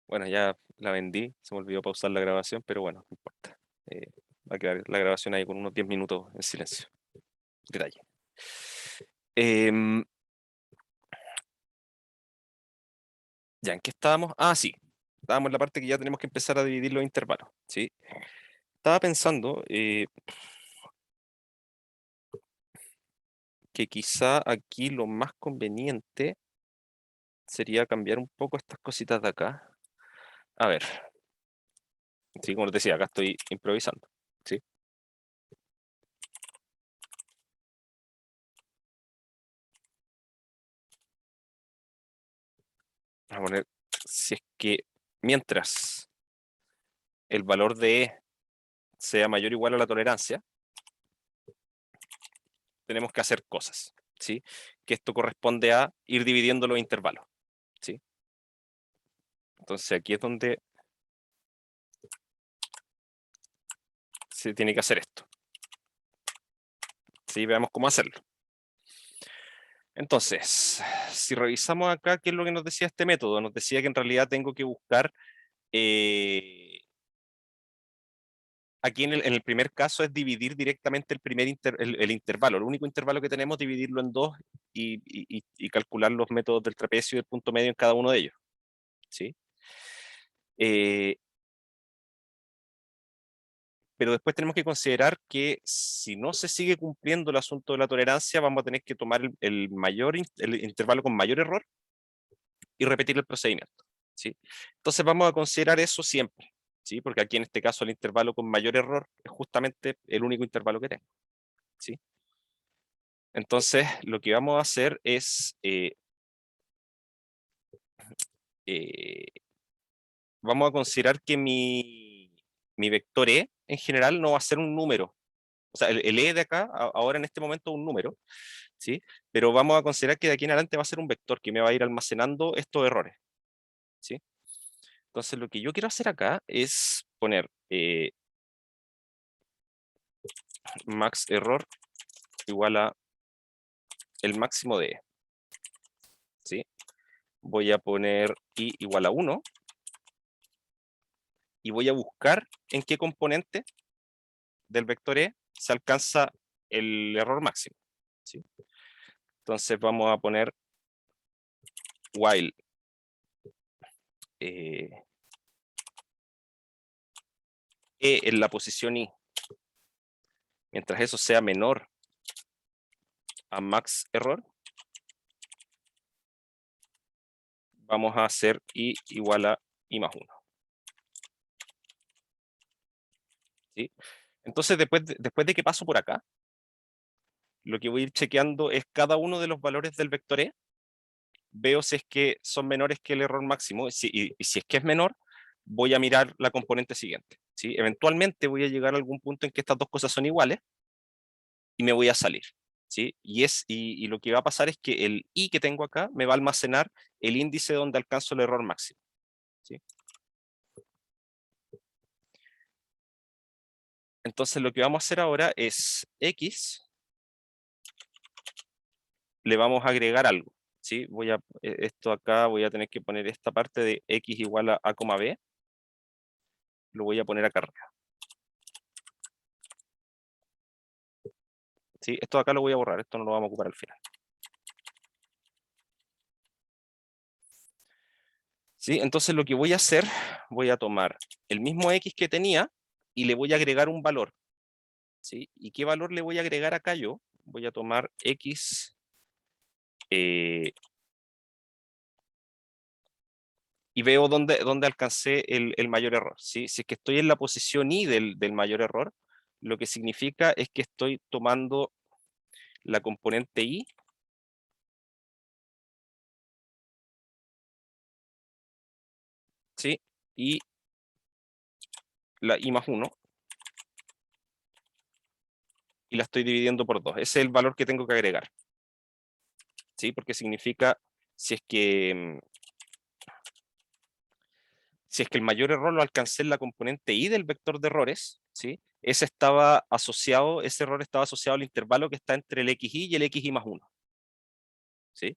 Bueno, ya la vendí, se me olvidó pausar la grabación, pero bueno, no importa. Va a quedar la grabación ahí con unos 10 minutos en silencio. Detalle. Em, ya, ¿en qué estábamos? Ah, sí. Estábamos en la parte que ya tenemos que empezar a dividir los intervalos, ¿sí? Estaba pensando que quizá aquí lo más conveniente sería cambiar un poco estas cositas de acá. A ver. Sí, como les decía, acá estoy improvisando, ¿sí? Vamos a poner, si es que mientras el valor de E sea mayor o igual a la tolerancia, tenemos que hacer cosas, ¿sí? Que esto corresponde a ir dividiendo los intervalos, ¿sí? Entonces aquí es donde se tiene que hacer esto. ¿Sí? Veamos cómo hacerlo. Entonces, si revisamos acá, ¿qué es lo que nos decía este método? Nos decía que en realidad tengo que buscar, aquí en el primer caso es dividir directamente el intervalo, el único intervalo que tenemos, dividirlo en dos y calcular los métodos del trapecio y del punto medio en cada uno de ellos, ¿sí? Pero después tenemos que considerar que si no se sigue cumpliendo el asunto de la tolerancia, vamos a tener que tomar el intervalo con mayor error y repetir el procedimiento, ¿sí? Entonces vamos a considerar eso siempre, ¿sí? Porque aquí en este caso el intervalo con mayor error es justamente el único intervalo que tengo, ¿sí? Entonces lo que vamos a hacer es eh, vamos a considerar que mi vector E en general no va a ser un número. O sea, el E de acá, ahora en este momento es un número, ¿sí? Pero vamos a considerar que de aquí en adelante va a ser un vector que me va a ir almacenando estos errores, ¿sí? Entonces lo que yo quiero hacer acá es poner max error igual a el máximo de E, ¿sí? Voy a poner I igual a 1 y voy a buscar en qué componente del vector E se alcanza el error máximo, ¿sí? Entonces vamos a poner while E en la posición I, mientras eso sea menor a max error, vamos a hacer I igual a I más 1. ¿Sí? Entonces, después de que paso por acá, lo que voy a ir chequeando es cada uno de los valores del vector E, veo si es que son menores que el error máximo, y si es que es menor, voy a mirar la componente siguiente, ¿sí? Eventualmente voy a llegar a algún punto en que estas dos cosas son iguales, y me voy a salir, ¿sí? Y lo que va a pasar es que el I que tengo acá me va a almacenar el índice donde alcanzo el error máximo, ¿sí? Entonces lo que vamos a hacer ahora es X, le vamos a agregar algo, ¿sí? Esto acá voy a tener que poner esta parte de X igual a A, B, lo voy a poner acá arriba, ¿sí? Esto acá lo voy a borrar, esto no lo vamos a ocupar al final. ¿Sí? Entonces lo que voy a hacer, voy a tomar el mismo X que tenía y le voy a agregar un valor, ¿sí? ¿Y qué valor le voy a agregar acá yo? Voy a tomar X y veo dónde alcancé el mayor error, ¿sí? Si es que estoy en la posición I del mayor error, lo que significa es que estoy tomando la componente I ¿sí? Y la I más 1 y la estoy dividiendo por 2. Ese es el valor que tengo que agregar, ¿sí? Porque significa si es que si es que el mayor error lo alcancé en la componente I del vector de errores, ¿sí? Ese error estaba asociado al intervalo que está entre el xi y el xi más 1, ¿sí?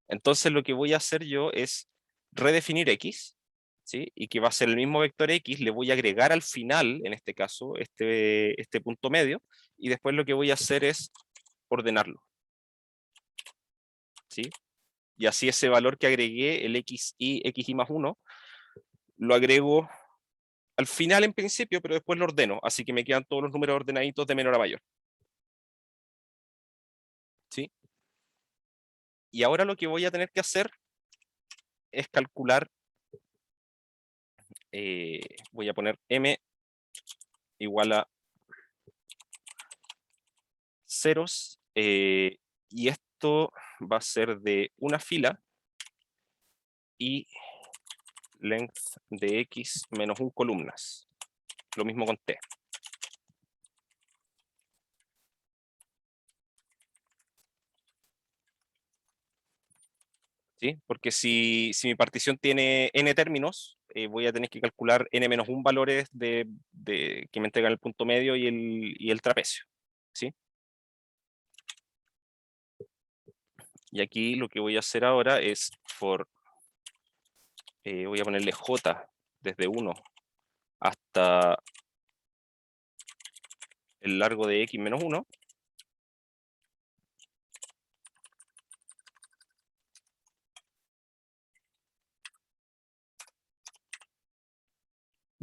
Entonces lo que voy a hacer yo es redefinir X, ¿sí? Y que va a ser el mismo vector X, le voy a agregar al final, en este caso, este punto medio, y después lo que voy a hacer es ordenarlo, ¿sí? Y así ese valor que agregué, el xy más 1, lo agrego al final en principio, pero después lo ordeno, así que me quedan todos los números ordenaditos de menor a mayor, ¿sí? Y ahora lo que voy a tener que hacer es calcular, voy a poner m igual a ceros, y esto va a ser de una fila y length de x menos 1 columnas. Lo mismo con t. ¿Sí? Porque si mi partición tiene n términos, voy a tener que calcular n-1 valores que me entregan el punto medio y el trapecio. ¿Sí? Y aquí lo que voy a hacer ahora es voy a ponerle j desde 1 hasta el largo de x menos 1.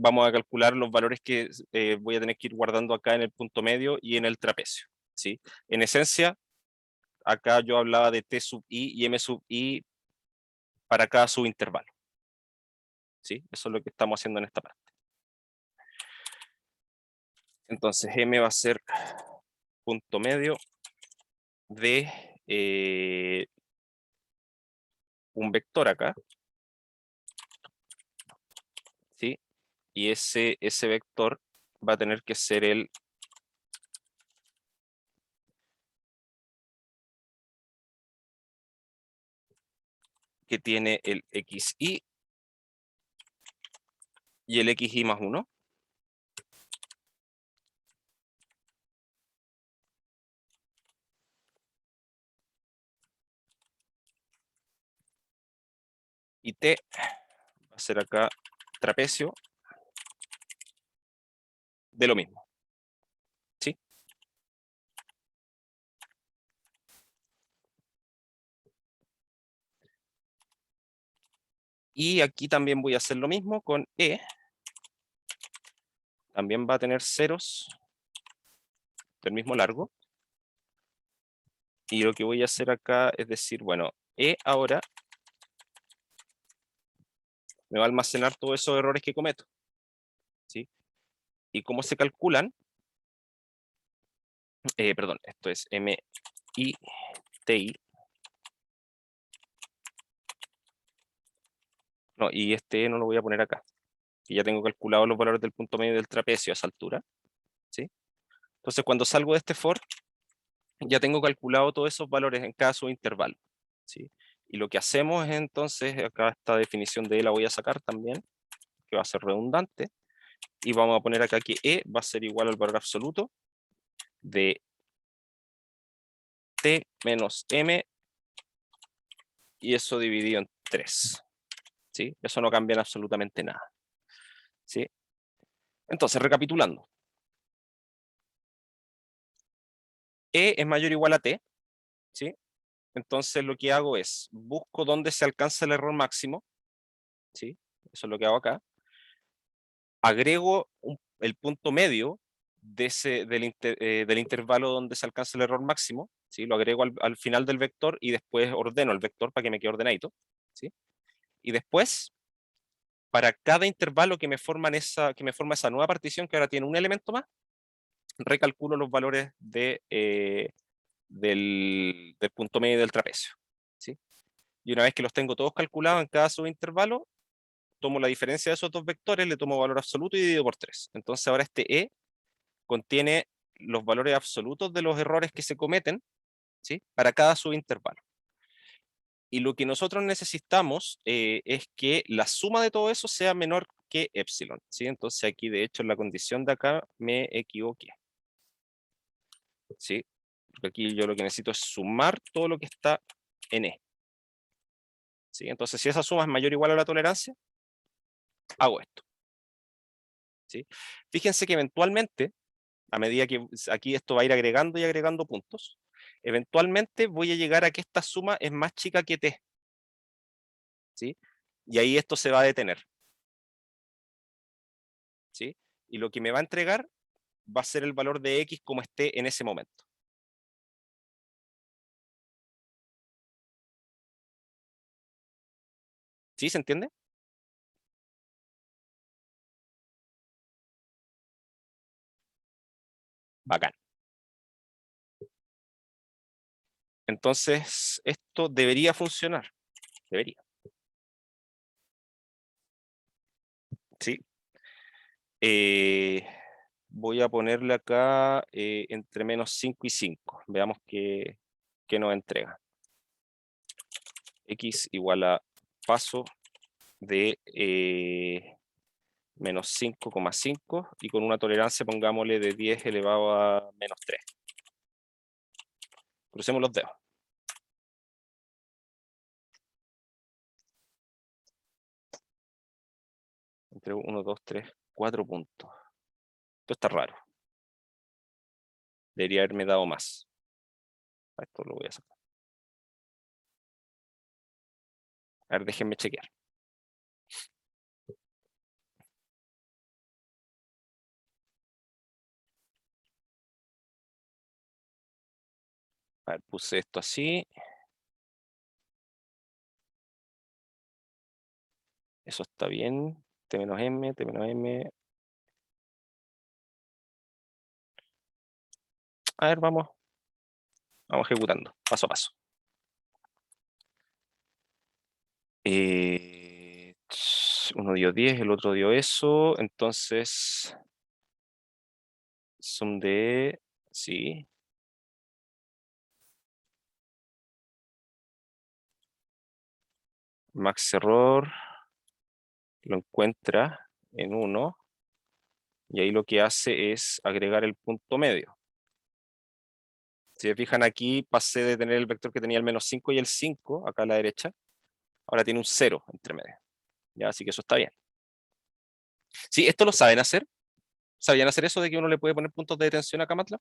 Vamos a calcular los valores que voy a tener que ir guardando acá en el punto medio y en el trapecio, ¿sí? En esencia, acá yo hablaba de t sub i y m sub i para cada subintervalo, ¿sí? Eso es lo que estamos haciendo en esta parte. Entonces, m va a ser punto medio de un vector acá, ¿sí? Y ese vector va a tener que ser el que tiene el xy y el xy más 1. Y t va a ser acá trapecio de lo mismo, ¿sí? Y aquí también voy a hacer lo mismo con e. También va a tener ceros del mismo largo. Y lo que voy a hacer acá es decir, bueno, e ahora me va a almacenar todos esos errores que cometo, ¿sí? ¿Y cómo se calculan? Perdón, esto es m i t i. No, y este no lo voy a poner acá. Y ya tengo calculado los valores del punto medio del trapecio a esa altura, ¿sí? Entonces, cuando salgo de este for, ya tengo calculado todos esos valores en cada subintervalo, ¿sí? Y lo que hacemos es entonces, acá esta definición de E la voy a sacar también, que va a ser redundante, y vamos a poner acá que E va a ser igual al valor absoluto de T menos M, y eso dividido en 3, ¿sí? Eso no cambia en absolutamente nada, ¿sí? Entonces, recapitulando. E es mayor o igual a T, ¿sí? Entonces lo que hago es, busco dónde se alcanza el error máximo, ¿sí? Eso es lo que hago acá. Agrego el punto medio del intervalo donde se alcanza el error máximo, ¿sí? Lo agrego al final del vector y después ordeno el vector para que me quede ordenadito, ¿sí? Y después, para cada intervalo que me forma esa nueva partición, que ahora tiene un elemento más, recalculo los valores del punto medio del trapecio, ¿sí? Y una vez que los tengo todos calculados en cada subintervalo, tomo la diferencia de esos dos vectores, le tomo valor absoluto y divido por 3. Entonces ahora este E contiene los valores absolutos de los errores que se cometen, ¿sí? Para cada subintervalo. Y lo que nosotros necesitamos es que la suma de todo eso sea menor que epsilon, ¿sí? Entonces aquí, de hecho, en la condición de acá me equivoqué, ¿sí? Porque aquí yo lo que necesito es sumar todo lo que está en E, ¿sí? Entonces, si esa suma es mayor o igual a la tolerancia, hago esto. ¿Sí? Fíjense que eventualmente, a medida que aquí esto va a ir agregando y agregando puntos, eventualmente voy a llegar a que esta suma es más chica que t. ¿Sí? Y ahí esto se va a detener. ¿Sí? Y lo que me va a entregar va a ser el valor de x como esté en ese momento. ¿Sí? ¿Se entiende? Bacán. Entonces, esto debería funcionar. Debería. ¿Sí? Voy a ponerle acá entre menos 5 y 5. Veamos qué nos entrega. X igual a paso de menos 5,5 y con una tolerancia, pongámosle, de 10 elevado a menos 3. Crucemos los dedos. Entre 1, 2, 3, 4 puntos. Esto está raro. Debería haberme dado más. Esto lo voy a sacar. A ver, déjenme chequear. A ver, puse esto así. Eso está bien. T menos M, T menos M. A ver, vamos ejecutando, paso a paso. Uno dio 10, el otro dio eso. Entonces, sum de... Sí. Max error lo encuentra en 1 y ahí lo que hace es agregar el punto medio. Si se fijan aquí, pasé de tener el vector que tenía el menos 5 y el 5, acá a la derecha, ahora tiene un 0 entre medio. ¿Ya? Así que eso está bien. Sí, esto lo saben hacer. ¿Sabían hacer eso de que uno le puede poner puntos de detención acá a MATLAB?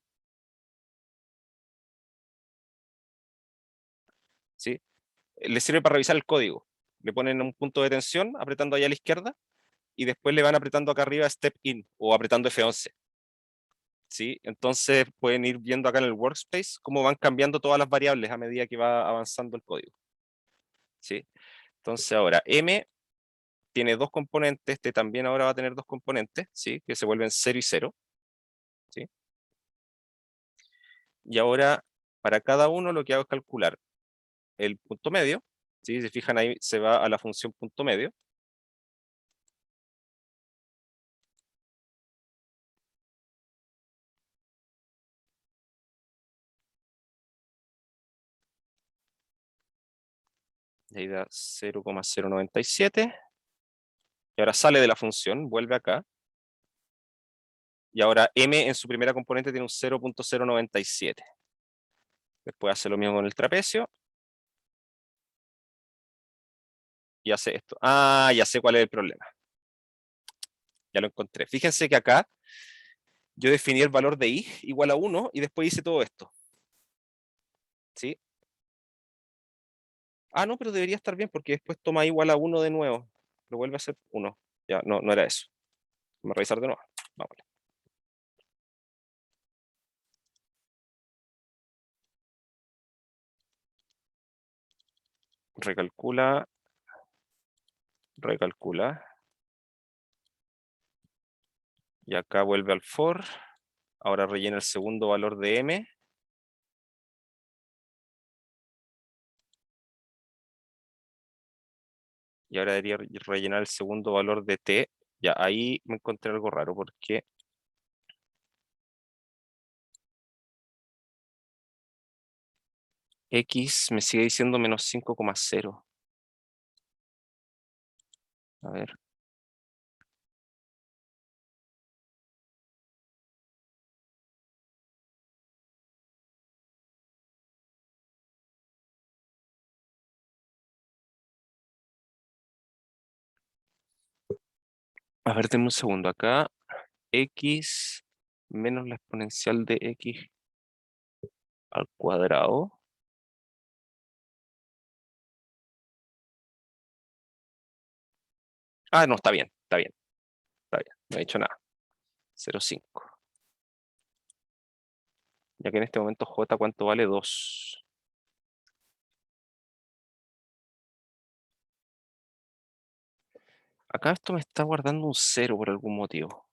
¿Sí? Le sirve para revisar el código. Le ponen un punto de tensión apretando allá a la izquierda y después le van apretando acá arriba Step In o apretando F11. ¿Sí? Entonces pueden ir viendo acá en el workspace cómo van cambiando todas las variables a medida que va avanzando el código. ¿Sí? Entonces ahora M tiene dos componentes, este también ahora va a tener dos componentes, ¿sí? Que se vuelven 0 y 0. ¿Sí? Y ahora para cada uno lo que hago es calcular el punto medio. ¿Sí? Si se fijan ahí se va a la función punto medio. Y ahí da 0,097. Y ahora sale de la función, vuelve acá. Y ahora M en su primera componente tiene un 0,097. Después hace lo mismo con el trapecio. Y hace esto. Ah, ya sé cuál es el problema. Ya lo encontré. Fíjense que acá yo definí el valor de I igual a 1 y después hice todo esto. ¿Sí? Ah, no, pero debería estar bien porque después toma igual a 1 de nuevo. Lo vuelve a hacer 1. Ya, no, no era eso. Vamos a revisar de nuevo. Vamos. Recalcula. Recalcula. Y acá vuelve al for. Ahora rellena el segundo valor de M. Y ahora debería rellenar el segundo valor de T. Ya, ahí me encontré algo raro porque X me sigue diciendo menos 5,0. A ver. A ver, denme un segundo. Acá, x menos la exponencial de x al cuadrado. Ah, no, está bien, está bien, está bien. No he dicho nada. 0,5. Ya que en este momento j, ¿cuánto vale? 2. Acá esto me está guardando un 0 por algún motivo.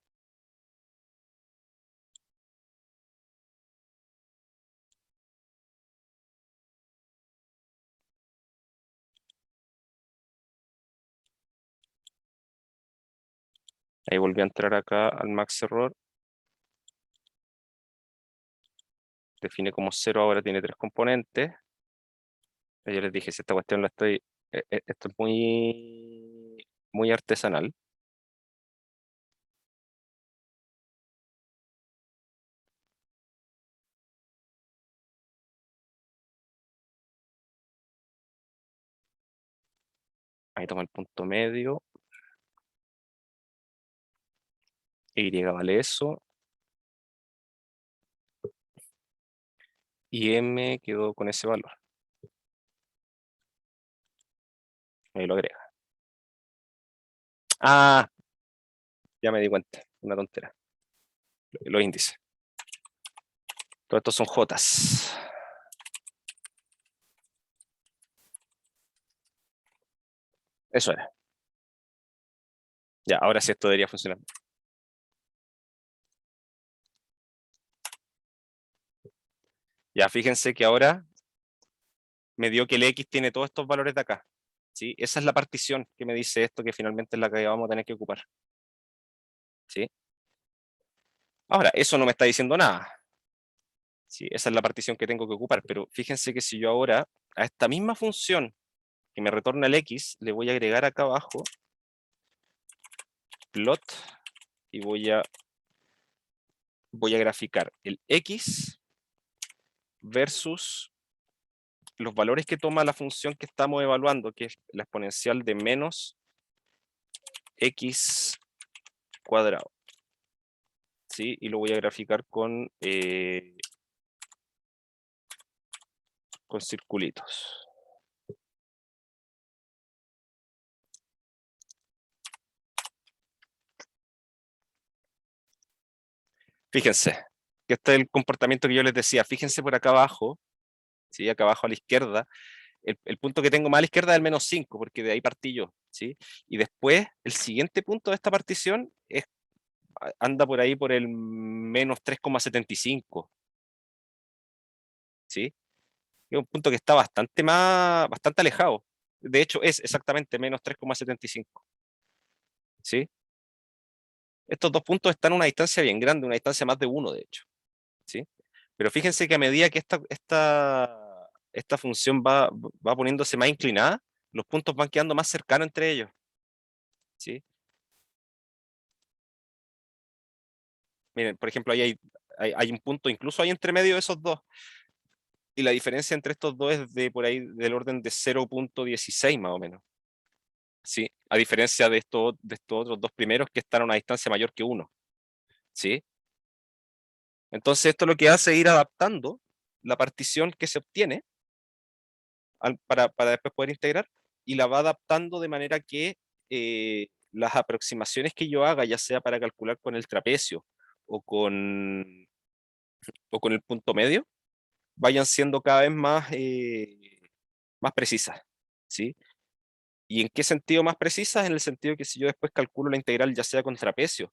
Ahí volví a entrar acá al max error. Define como 0, ahora tiene 3 componentes. Yo les dije, si esta cuestión la estoy... esto es muy artesanal. Ahí toma el punto medio. Y vale eso. Y m quedó con ese valor. Ahí lo agrega. Ah, ya me di cuenta. Una tontera. Los índices. Todos estos son jotas. Eso era. Ya, ahora sí esto debería funcionar. Ya, fíjense que ahora me dio que el x tiene todos estos valores de acá. ¿Sí? Esa es la partición que me dice esto, que finalmente es la que vamos a tener que ocupar. ¿Sí? Ahora, eso no me está diciendo nada. ¿Sí? Esa es la partición que tengo que ocupar, pero fíjense que si yo ahora a esta misma función que me retorna el x, le voy a agregar acá abajo plot y voy a graficar el x versus los valores que toma la función que estamos evaluando, que es la exponencial de menos x cuadrado. ¿Sí? Y lo voy a graficar con circulitos. Fíjense, que este es el comportamiento que yo les decía. Fíjense por acá abajo, ¿sí? Acá abajo a la izquierda, el punto que tengo más a la izquierda es el menos 5, porque de ahí partí yo, ¿sí? Y después, el siguiente punto de esta partición anda por ahí por el menos 3,75, ¿sí? Es un punto que está bastante alejado. De hecho, es exactamente menos 3,75, ¿sí? Estos dos puntos están a una distancia bien grande, una distancia más de 1, de hecho, ¿sí? Pero fíjense que a medida que esta función va poniéndose más inclinada, los puntos van quedando más cercanos entre ellos, ¿sí? Miren, por ejemplo, ahí hay un punto, incluso hay entre medio de esos dos, y la diferencia entre estos dos es de por ahí del orden de 0,16 más o menos, ¿sí? A diferencia de estos otros dos primeros que están a una distancia mayor que 1, ¿sí? Entonces esto lo que hace es ir adaptando la partición que se obtiene para después poder integrar, y la va adaptando de manera que las aproximaciones que yo haga, ya sea para calcular con el trapecio o con el punto medio, vayan siendo cada vez más precisas, ¿sí? ¿Y en qué sentido más precisas? En el sentido que si yo después calculo la integral, ya sea con trapecio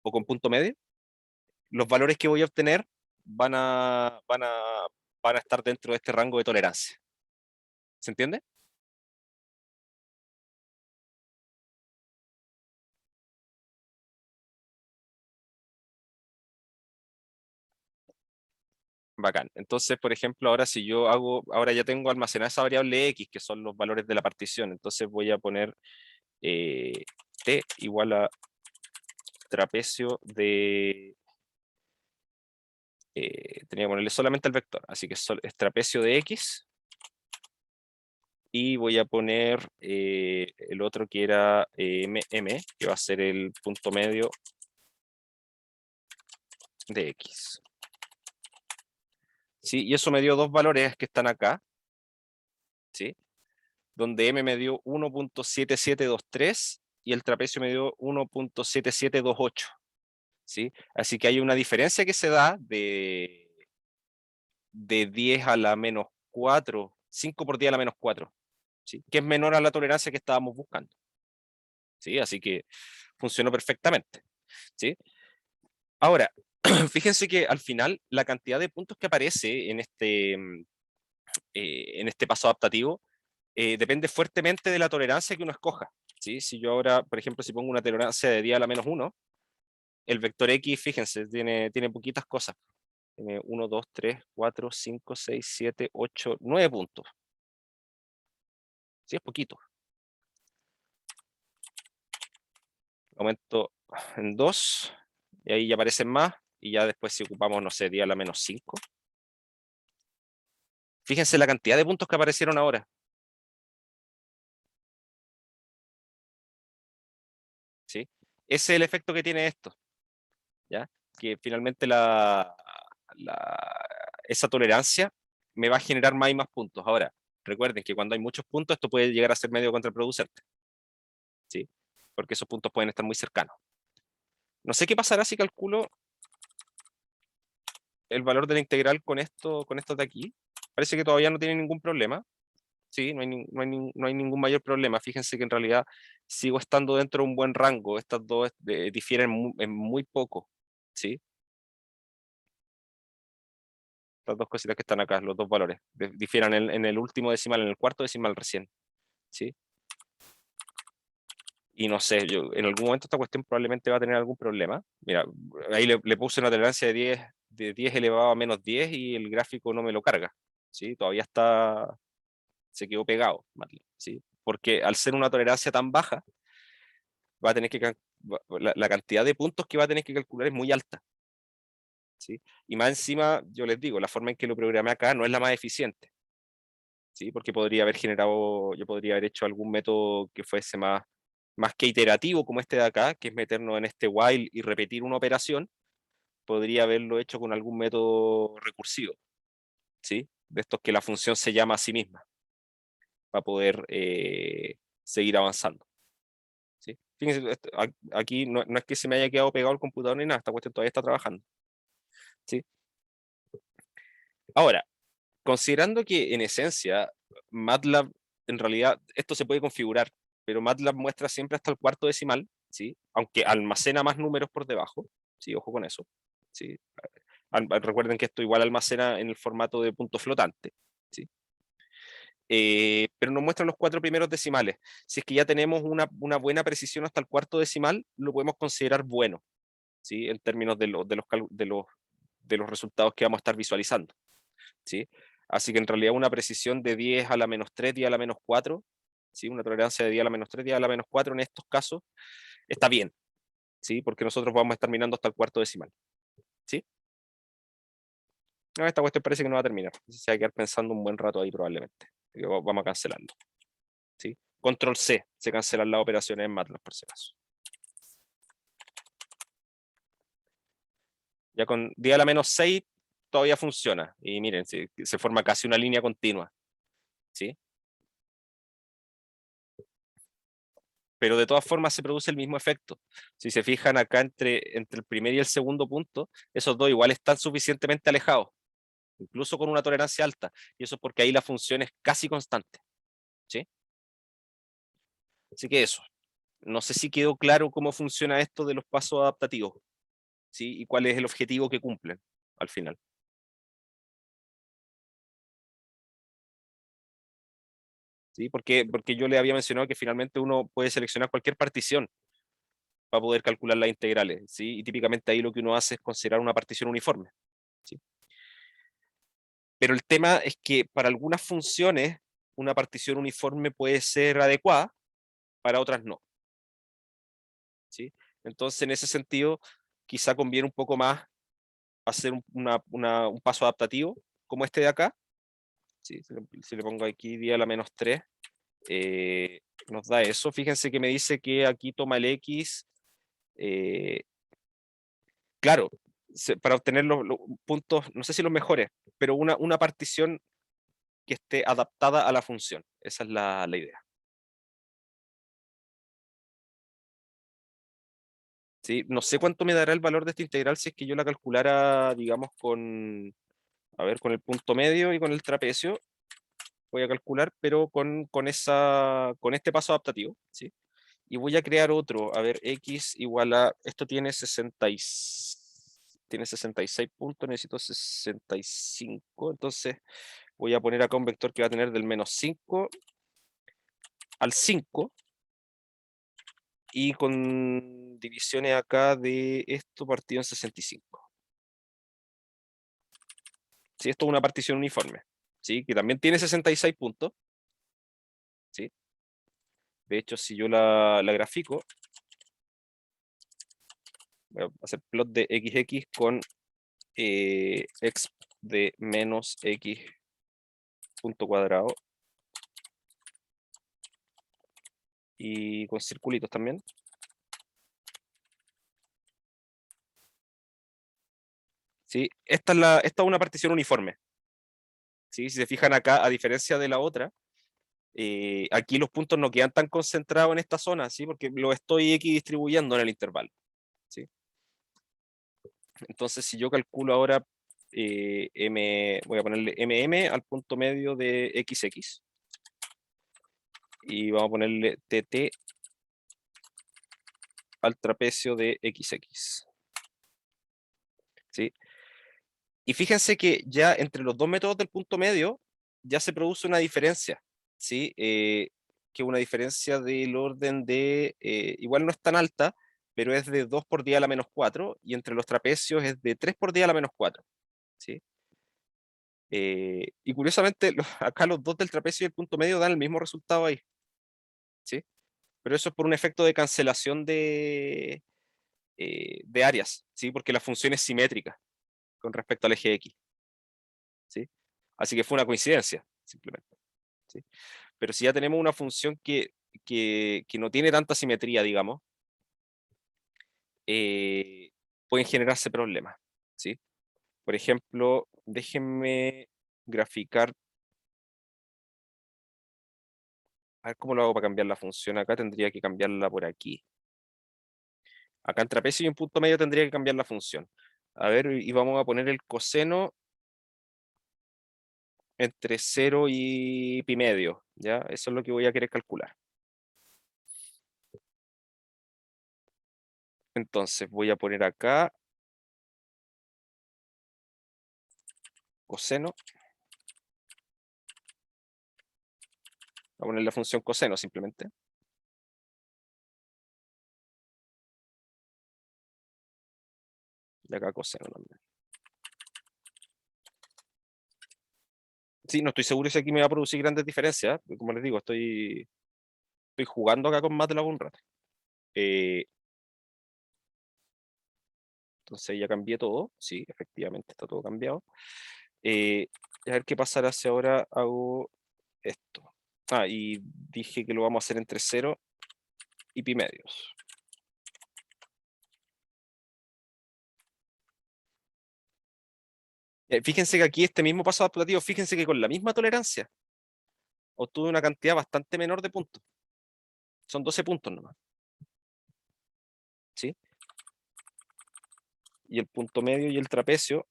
o con punto medio, los valores que voy a obtener van a estar dentro de este rango de tolerancia. ¿Se entiende? Bacán. Entonces, por ejemplo, ahora si yo ahora ya tengo almacenada esa variable x, que son los valores de la partición, entonces voy a poner t igual a trapecio de, tenía que ponerle solamente el vector, así que es trapecio de x y voy a poner el otro que era M, que va a ser el punto medio de X. ¿Sí? Y eso me dio dos valores que están acá, ¿sí? Donde M me dio 1.7723 y el trapecio me dio 1.7728, ¿sí? Así que hay una diferencia que se da de 10 a la menos 4, 5 por 10 a la menos 4, ¿sí? Que es menor a la tolerancia que estábamos buscando, ¿sí? Así que funcionó perfectamente, ¿sí? Ahora, fíjense que al final la cantidad de puntos que aparece en este paso adaptativo depende fuertemente de la tolerancia que uno escoja, ¿sí? Si yo ahora, por ejemplo, si pongo una tolerancia de 10 a la menos 1, el vector X, fíjense, tiene poquitas cosas. Tiene 1, 2, 3, 4, 5, 6, 7, 8, 9 puntos. Sí, es poquito. Aumento en 2, y ahí ya aparecen más, y ya después si ocupamos, no sé, 10 a la menos 5. Fíjense la cantidad de puntos que aparecieron ahora. ¿Sí? Ese es el efecto que tiene esto, ¿ya? Que finalmente esa tolerancia me va a generar más y más puntos. Ahora, recuerden que cuando hay muchos puntos, esto puede llegar a ser medio contraproducente, ¿sí? Porque esos puntos pueden estar muy cercanos. No sé qué pasará si calculo el valor de la integral con estos de aquí. Parece que todavía no tiene ningún problema. Sí, no hay ningún mayor problema. Fíjense que en realidad sigo estando dentro de un buen rango. Estas dos difieren en muy poco, ¿sí? Estas dos cositas que están acá, los dos valores, difieren en el último decimal, en el cuarto decimal recién, ¿sí? Y no sé, yo en algún momento esta cuestión probablemente va a tener algún problema. Mira, ahí le puse una tolerancia de 10 elevado a menos 10 y el gráfico no me lo carga, ¿sí? Todavía se quedó pegado, ¿sí? Porque al ser una tolerancia tan baja, va a tener la cantidad de puntos que va a tener que calcular es muy alta, ¿sí? Y más encima, yo les digo, la forma en que lo programé acá no es la más eficiente, ¿sí? Porque yo podría haber hecho algún método que fuese más que iterativo como este de acá, que es meternos en este while y repetir una operación. Podría haberlo hecho con algún método recursivo, ¿sí? De estos que la función se llama a sí misma, para poder seguir avanzando, ¿sí? Fíjense, aquí no es que se me haya quedado pegado el computador ni nada, esta cuestión todavía está trabajando, ¿sí? Ahora, considerando que en esencia MATLAB, en realidad, esto se puede configurar, pero MATLAB muestra siempre hasta el cuarto decimal, ¿sí? Aunque almacena más números por debajo, ¿sí? Ojo con eso, ¿sí? Recuerden que esto igual almacena en el formato de punto flotante, ¿sí? Pero nos muestra los cuatro primeros decimales. Si es que ya tenemos una buena precisión hasta el cuarto decimal, lo podemos considerar bueno, ¿sí? En términos de los resultados que vamos a estar visualizando, ¿sí? Así que en realidad una precisión de 10 a la menos 3, 10 a la menos 4, ¿sí? Una tolerancia de 10 a la menos 3, 10 a la menos 4 en estos casos está bien, ¿sí? Porque nosotros vamos a estar mirando hasta el cuarto decimal, ¿sí? No, esta cuestión parece que no va a terminar. Se va a quedar pensando un buen rato ahí probablemente. Vamos a cancelarlo, ¿sí? Control C, se cancelan las operaciones en MATLAB por si acaso. Ya con 10 a la menos 6 todavía funciona. Y miren, se forma casi una línea continua, ¿sí? Pero de todas formas se produce el mismo efecto. Si se fijan acá entre el primer y el segundo punto, esos dos igual están suficientemente alejados, incluso con una tolerancia alta. Y eso es porque ahí la función es casi constante, ¿sí? Así que eso. No sé si quedó claro cómo funciona esto de los pasos adaptativos, ¿sí? Y cuál es el objetivo que cumplen al final. ¿Sí? Porque yo le había mencionado que finalmente uno puede seleccionar cualquier partición para poder calcular las integrales, ¿sí? Y típicamente ahí lo que uno hace es considerar una partición uniforme, ¿sí? Pero el tema es que para algunas funciones una partición uniforme puede ser adecuada, para otras no, ¿sí? Entonces, en ese sentido, quizá conviene un poco más hacer un paso adaptativo, como este de acá, ¿sí? Si le pongo aquí 10 a la menos 3, nos da eso. Fíjense que me dice que aquí toma el X. Claro, para obtener los puntos, no sé si los mejores, pero una partición que esté adaptada a la función. Esa es la idea. ¿Sí? No sé cuánto me dará el valor de esta integral si es que yo la calculara, digamos, a ver, con el punto medio y con el trapecio. Voy a calcular, pero con este paso adaptativo, ¿sí? Y voy a crear otro. A ver, x igual a, esto tiene 66 puntos, necesito 65, entonces voy a poner acá un vector que va a tener del menos 5 al 5, y con divisiones acá de esto partido en 65. ¿Sí? Esto es una partición uniforme, ¿sí? Que también tiene 66 puntos, ¿sí? De hecho, si yo la grafico, voy a hacer plot de xx con x de menos x punto cuadrado y con circulitos también. ¿Sí? Esta es una partición uniforme, ¿sí? Si se fijan acá, a diferencia de la otra, aquí los puntos no quedan tan concentrados en esta zona, ¿sí? Porque lo estoy equidistribuyendo en el intervalo, ¿sí? Entonces, si yo calculo ahora voy a ponerle al punto medio de XX, y vamos a ponerle TT al trapecio de XX, ¿sí? Y fíjense que ya entre los dos métodos del punto medio ya se produce una diferencia, ¿sí? Que una diferencia del orden de, igual no es tan alta, pero es de 2 por 10 a la menos 4, y entre los trapecios es de 3 por 10 a la menos 4, ¿sí? Y curiosamente, acá los dos del trapecio y el punto medio dan el mismo resultado ahí, ¿sí? Pero eso es por un efecto de cancelación de áreas, ¿sí? Porque la función es simétrica con respecto al eje X, ¿sí? Así que fue una coincidencia, simplemente, ¿sí? Pero si ya tenemos una función que no tiene tanta simetría, digamos, pueden generarse problemas, ¿sí? Por ejemplo, déjenme graficar, a ver cómo lo hago para cambiar la función. Acá tendría que cambiarla por aquí. Acá en trapecio y en punto medio tendría que cambiar la función. A ver, y vamos a poner el coseno entre 0 y pi medio, ¿ya? Eso es lo que voy a querer calcular. Entonces voy a poner acá coseno. Voy a poner la función coseno simplemente. Y acá coseno también. Sí, no estoy seguro si aquí me va a producir grandes diferencias. Como les digo, estoy jugando acá con MATLAB un rato. Entonces ya cambié todo. Sí, efectivamente está todo cambiado. A ver qué pasará si ahora hago esto. Y dije que lo vamos a hacer entre 0 y pi medios. Fíjense que aquí este mismo paso adaptativo, fíjense que con la misma tolerancia obtuve una cantidad bastante menor de puntos. Son 12 puntos nomás, ¿sí? Y el punto medio y el trapecio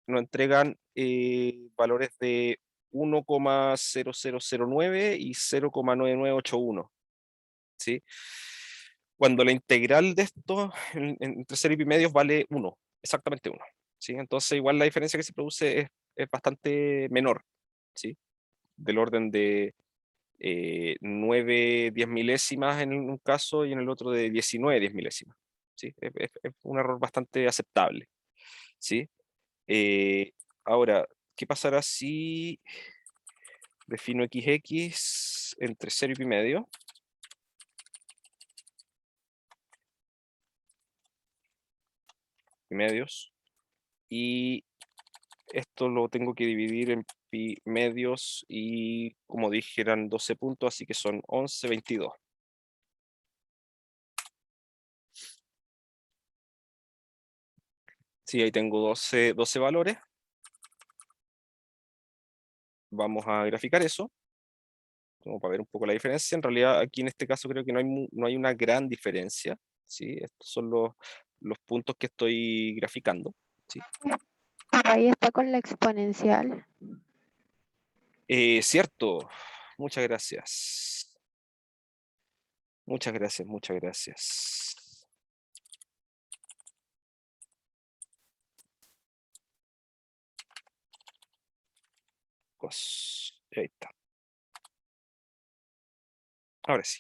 nos entregan valores de 1,0009 y 0,9981, ¿sí? Cuando la integral de esto entre 0 y pi medios vale 1, exactamente 1, ¿sí? Entonces igual la diferencia que se produce es bastante menor, ¿sí? Del orden de 9 10 milésimas en un caso y en el otro de 19 10 milésimas, ¿sí? Es un error bastante aceptable, ¿sí? Ahora, ¿qué pasará si defino XX entre 0 y pi medio? Pi medios. Y esto lo tengo que dividir en pi medios y, como dije, eran 12 puntos, así que son 11, 22. Sí, ahí tengo 12 valores. Vamos a graficar eso, como para ver un poco la diferencia. En realidad, aquí en este caso creo que no hay una gran diferencia, ¿sí? Estos son los puntos que estoy graficando, ¿sí? Ahí está con la exponencial. Cierto, muchas gracias. Muchas gracias, muchas gracias. Ahí está. Ahora sí.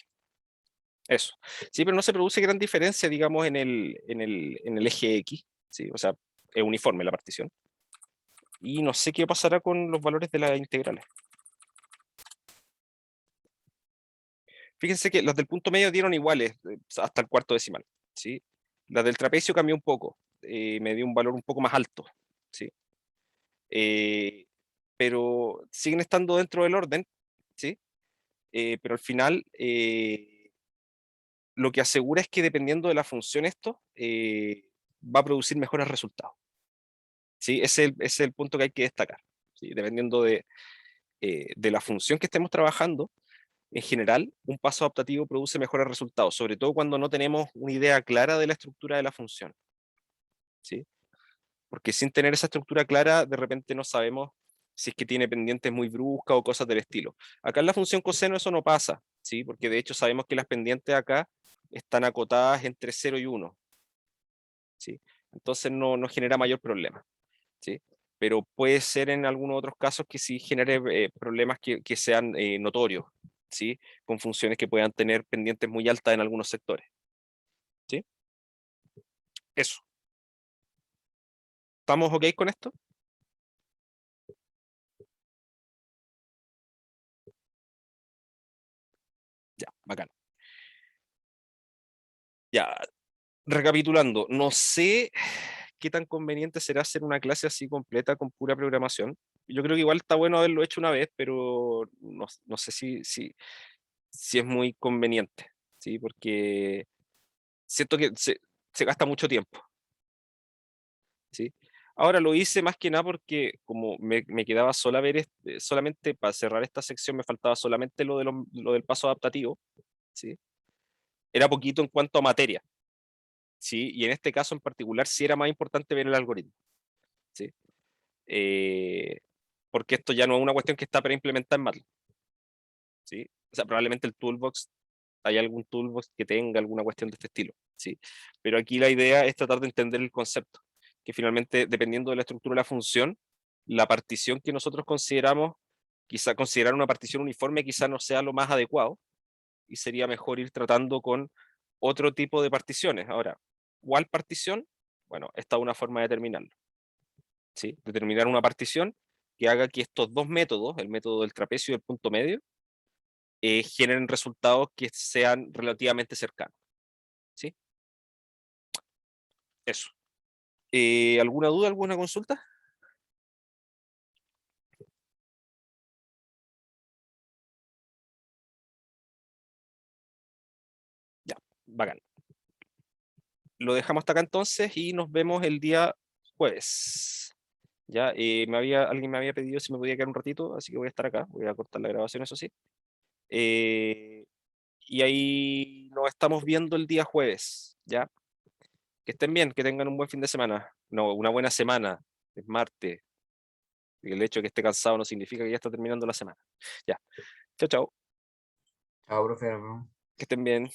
Eso. Sí, pero no se produce gran diferencia, digamos, en el eje X, ¿sí? O sea, es uniforme la partición. Y no sé qué pasará con los valores de las integrales. Fíjense que las del punto medio dieron iguales hasta el cuarto decimal, ¿sí? Las del trapecio cambió un poco, me dio un valor un poco más alto, ¿sí? Pero siguen estando dentro del orden, ¿sí? Pero al final lo que asegura es que dependiendo de la función esto, va a producir mejores resultados, ¿sí? Ese es el punto que hay que destacar, ¿sí? Dependiendo de la función que estemos trabajando, en general, un paso adaptativo produce mejores resultados, sobre todo cuando no tenemos una idea clara de la estructura de la función, ¿sí? Porque sin tener esa estructura clara, de repente no sabemos si es que tiene pendientes muy bruscas o cosas del estilo. Acá en la función coseno eso no pasa, ¿sí? Porque de hecho sabemos que las pendientes acá están acotadas entre 0 y 1, ¿sí? Entonces no genera mayor problema, ¿sí? Pero puede ser en algunos otros casos que sí genere problemas que sean notorios, ¿sí? Con funciones que puedan tener pendientes muy altas en algunos sectores, ¿sí? Eso. ¿Estamos ok con esto? Ya, bacán. Ya, recapitulando, no sé qué tan conveniente será hacer una clase así completa con pura programación. Yo creo que igual está bueno haberlo hecho una vez, pero no sé si es muy conveniente, ¿sí? Porque siento que se gasta mucho tiempo, ¿sí? Ahora lo hice más que nada porque como me quedaba solamente para cerrar esta sección me faltaba solamente lo del paso adaptativo, ¿sí? Era poquito en cuanto a materia, ¿sí? Y en este caso en particular sí era más importante ver el algoritmo, ¿sí? Eh, Porque esto ya no es una cuestión que está preimplementada en MATLAB, ¿sí? O sea, probablemente el toolbox, hay algún toolbox que tenga alguna cuestión de este estilo, ¿sí? Pero aquí la idea es tratar de entender el concepto, que finalmente, dependiendo de la estructura de la función, la partición que nosotros consideramos, quizá considerar una partición uniforme quizá no sea lo más adecuado, y sería mejor ir tratando con otro tipo de particiones. Ahora, ¿cuál partición? Bueno, esta es una forma de determinarlo, ¿sí? Determinar una partición que haga que estos dos métodos, el método del trapecio y el punto medio, generen resultados que sean relativamente cercanos, ¿sí? Eso. ¿Alguna duda, alguna consulta? Ya, bacán. Lo dejamos hasta acá entonces y nos vemos el día jueves. Ya, alguien me había pedido si me podía quedar un ratito, así que voy a estar acá, voy a cortar la grabación, eso sí. Eh, y ahí nos estamos viendo el día jueves, ¿ya? Que estén bien, que tengan un buen fin de semana. No, una buena semana. Es martes. Y el hecho de que esté cansado no significa que ya está terminando la semana. Ya. Chao, chao. Chao, profe. Nos vemos. Que estén bien.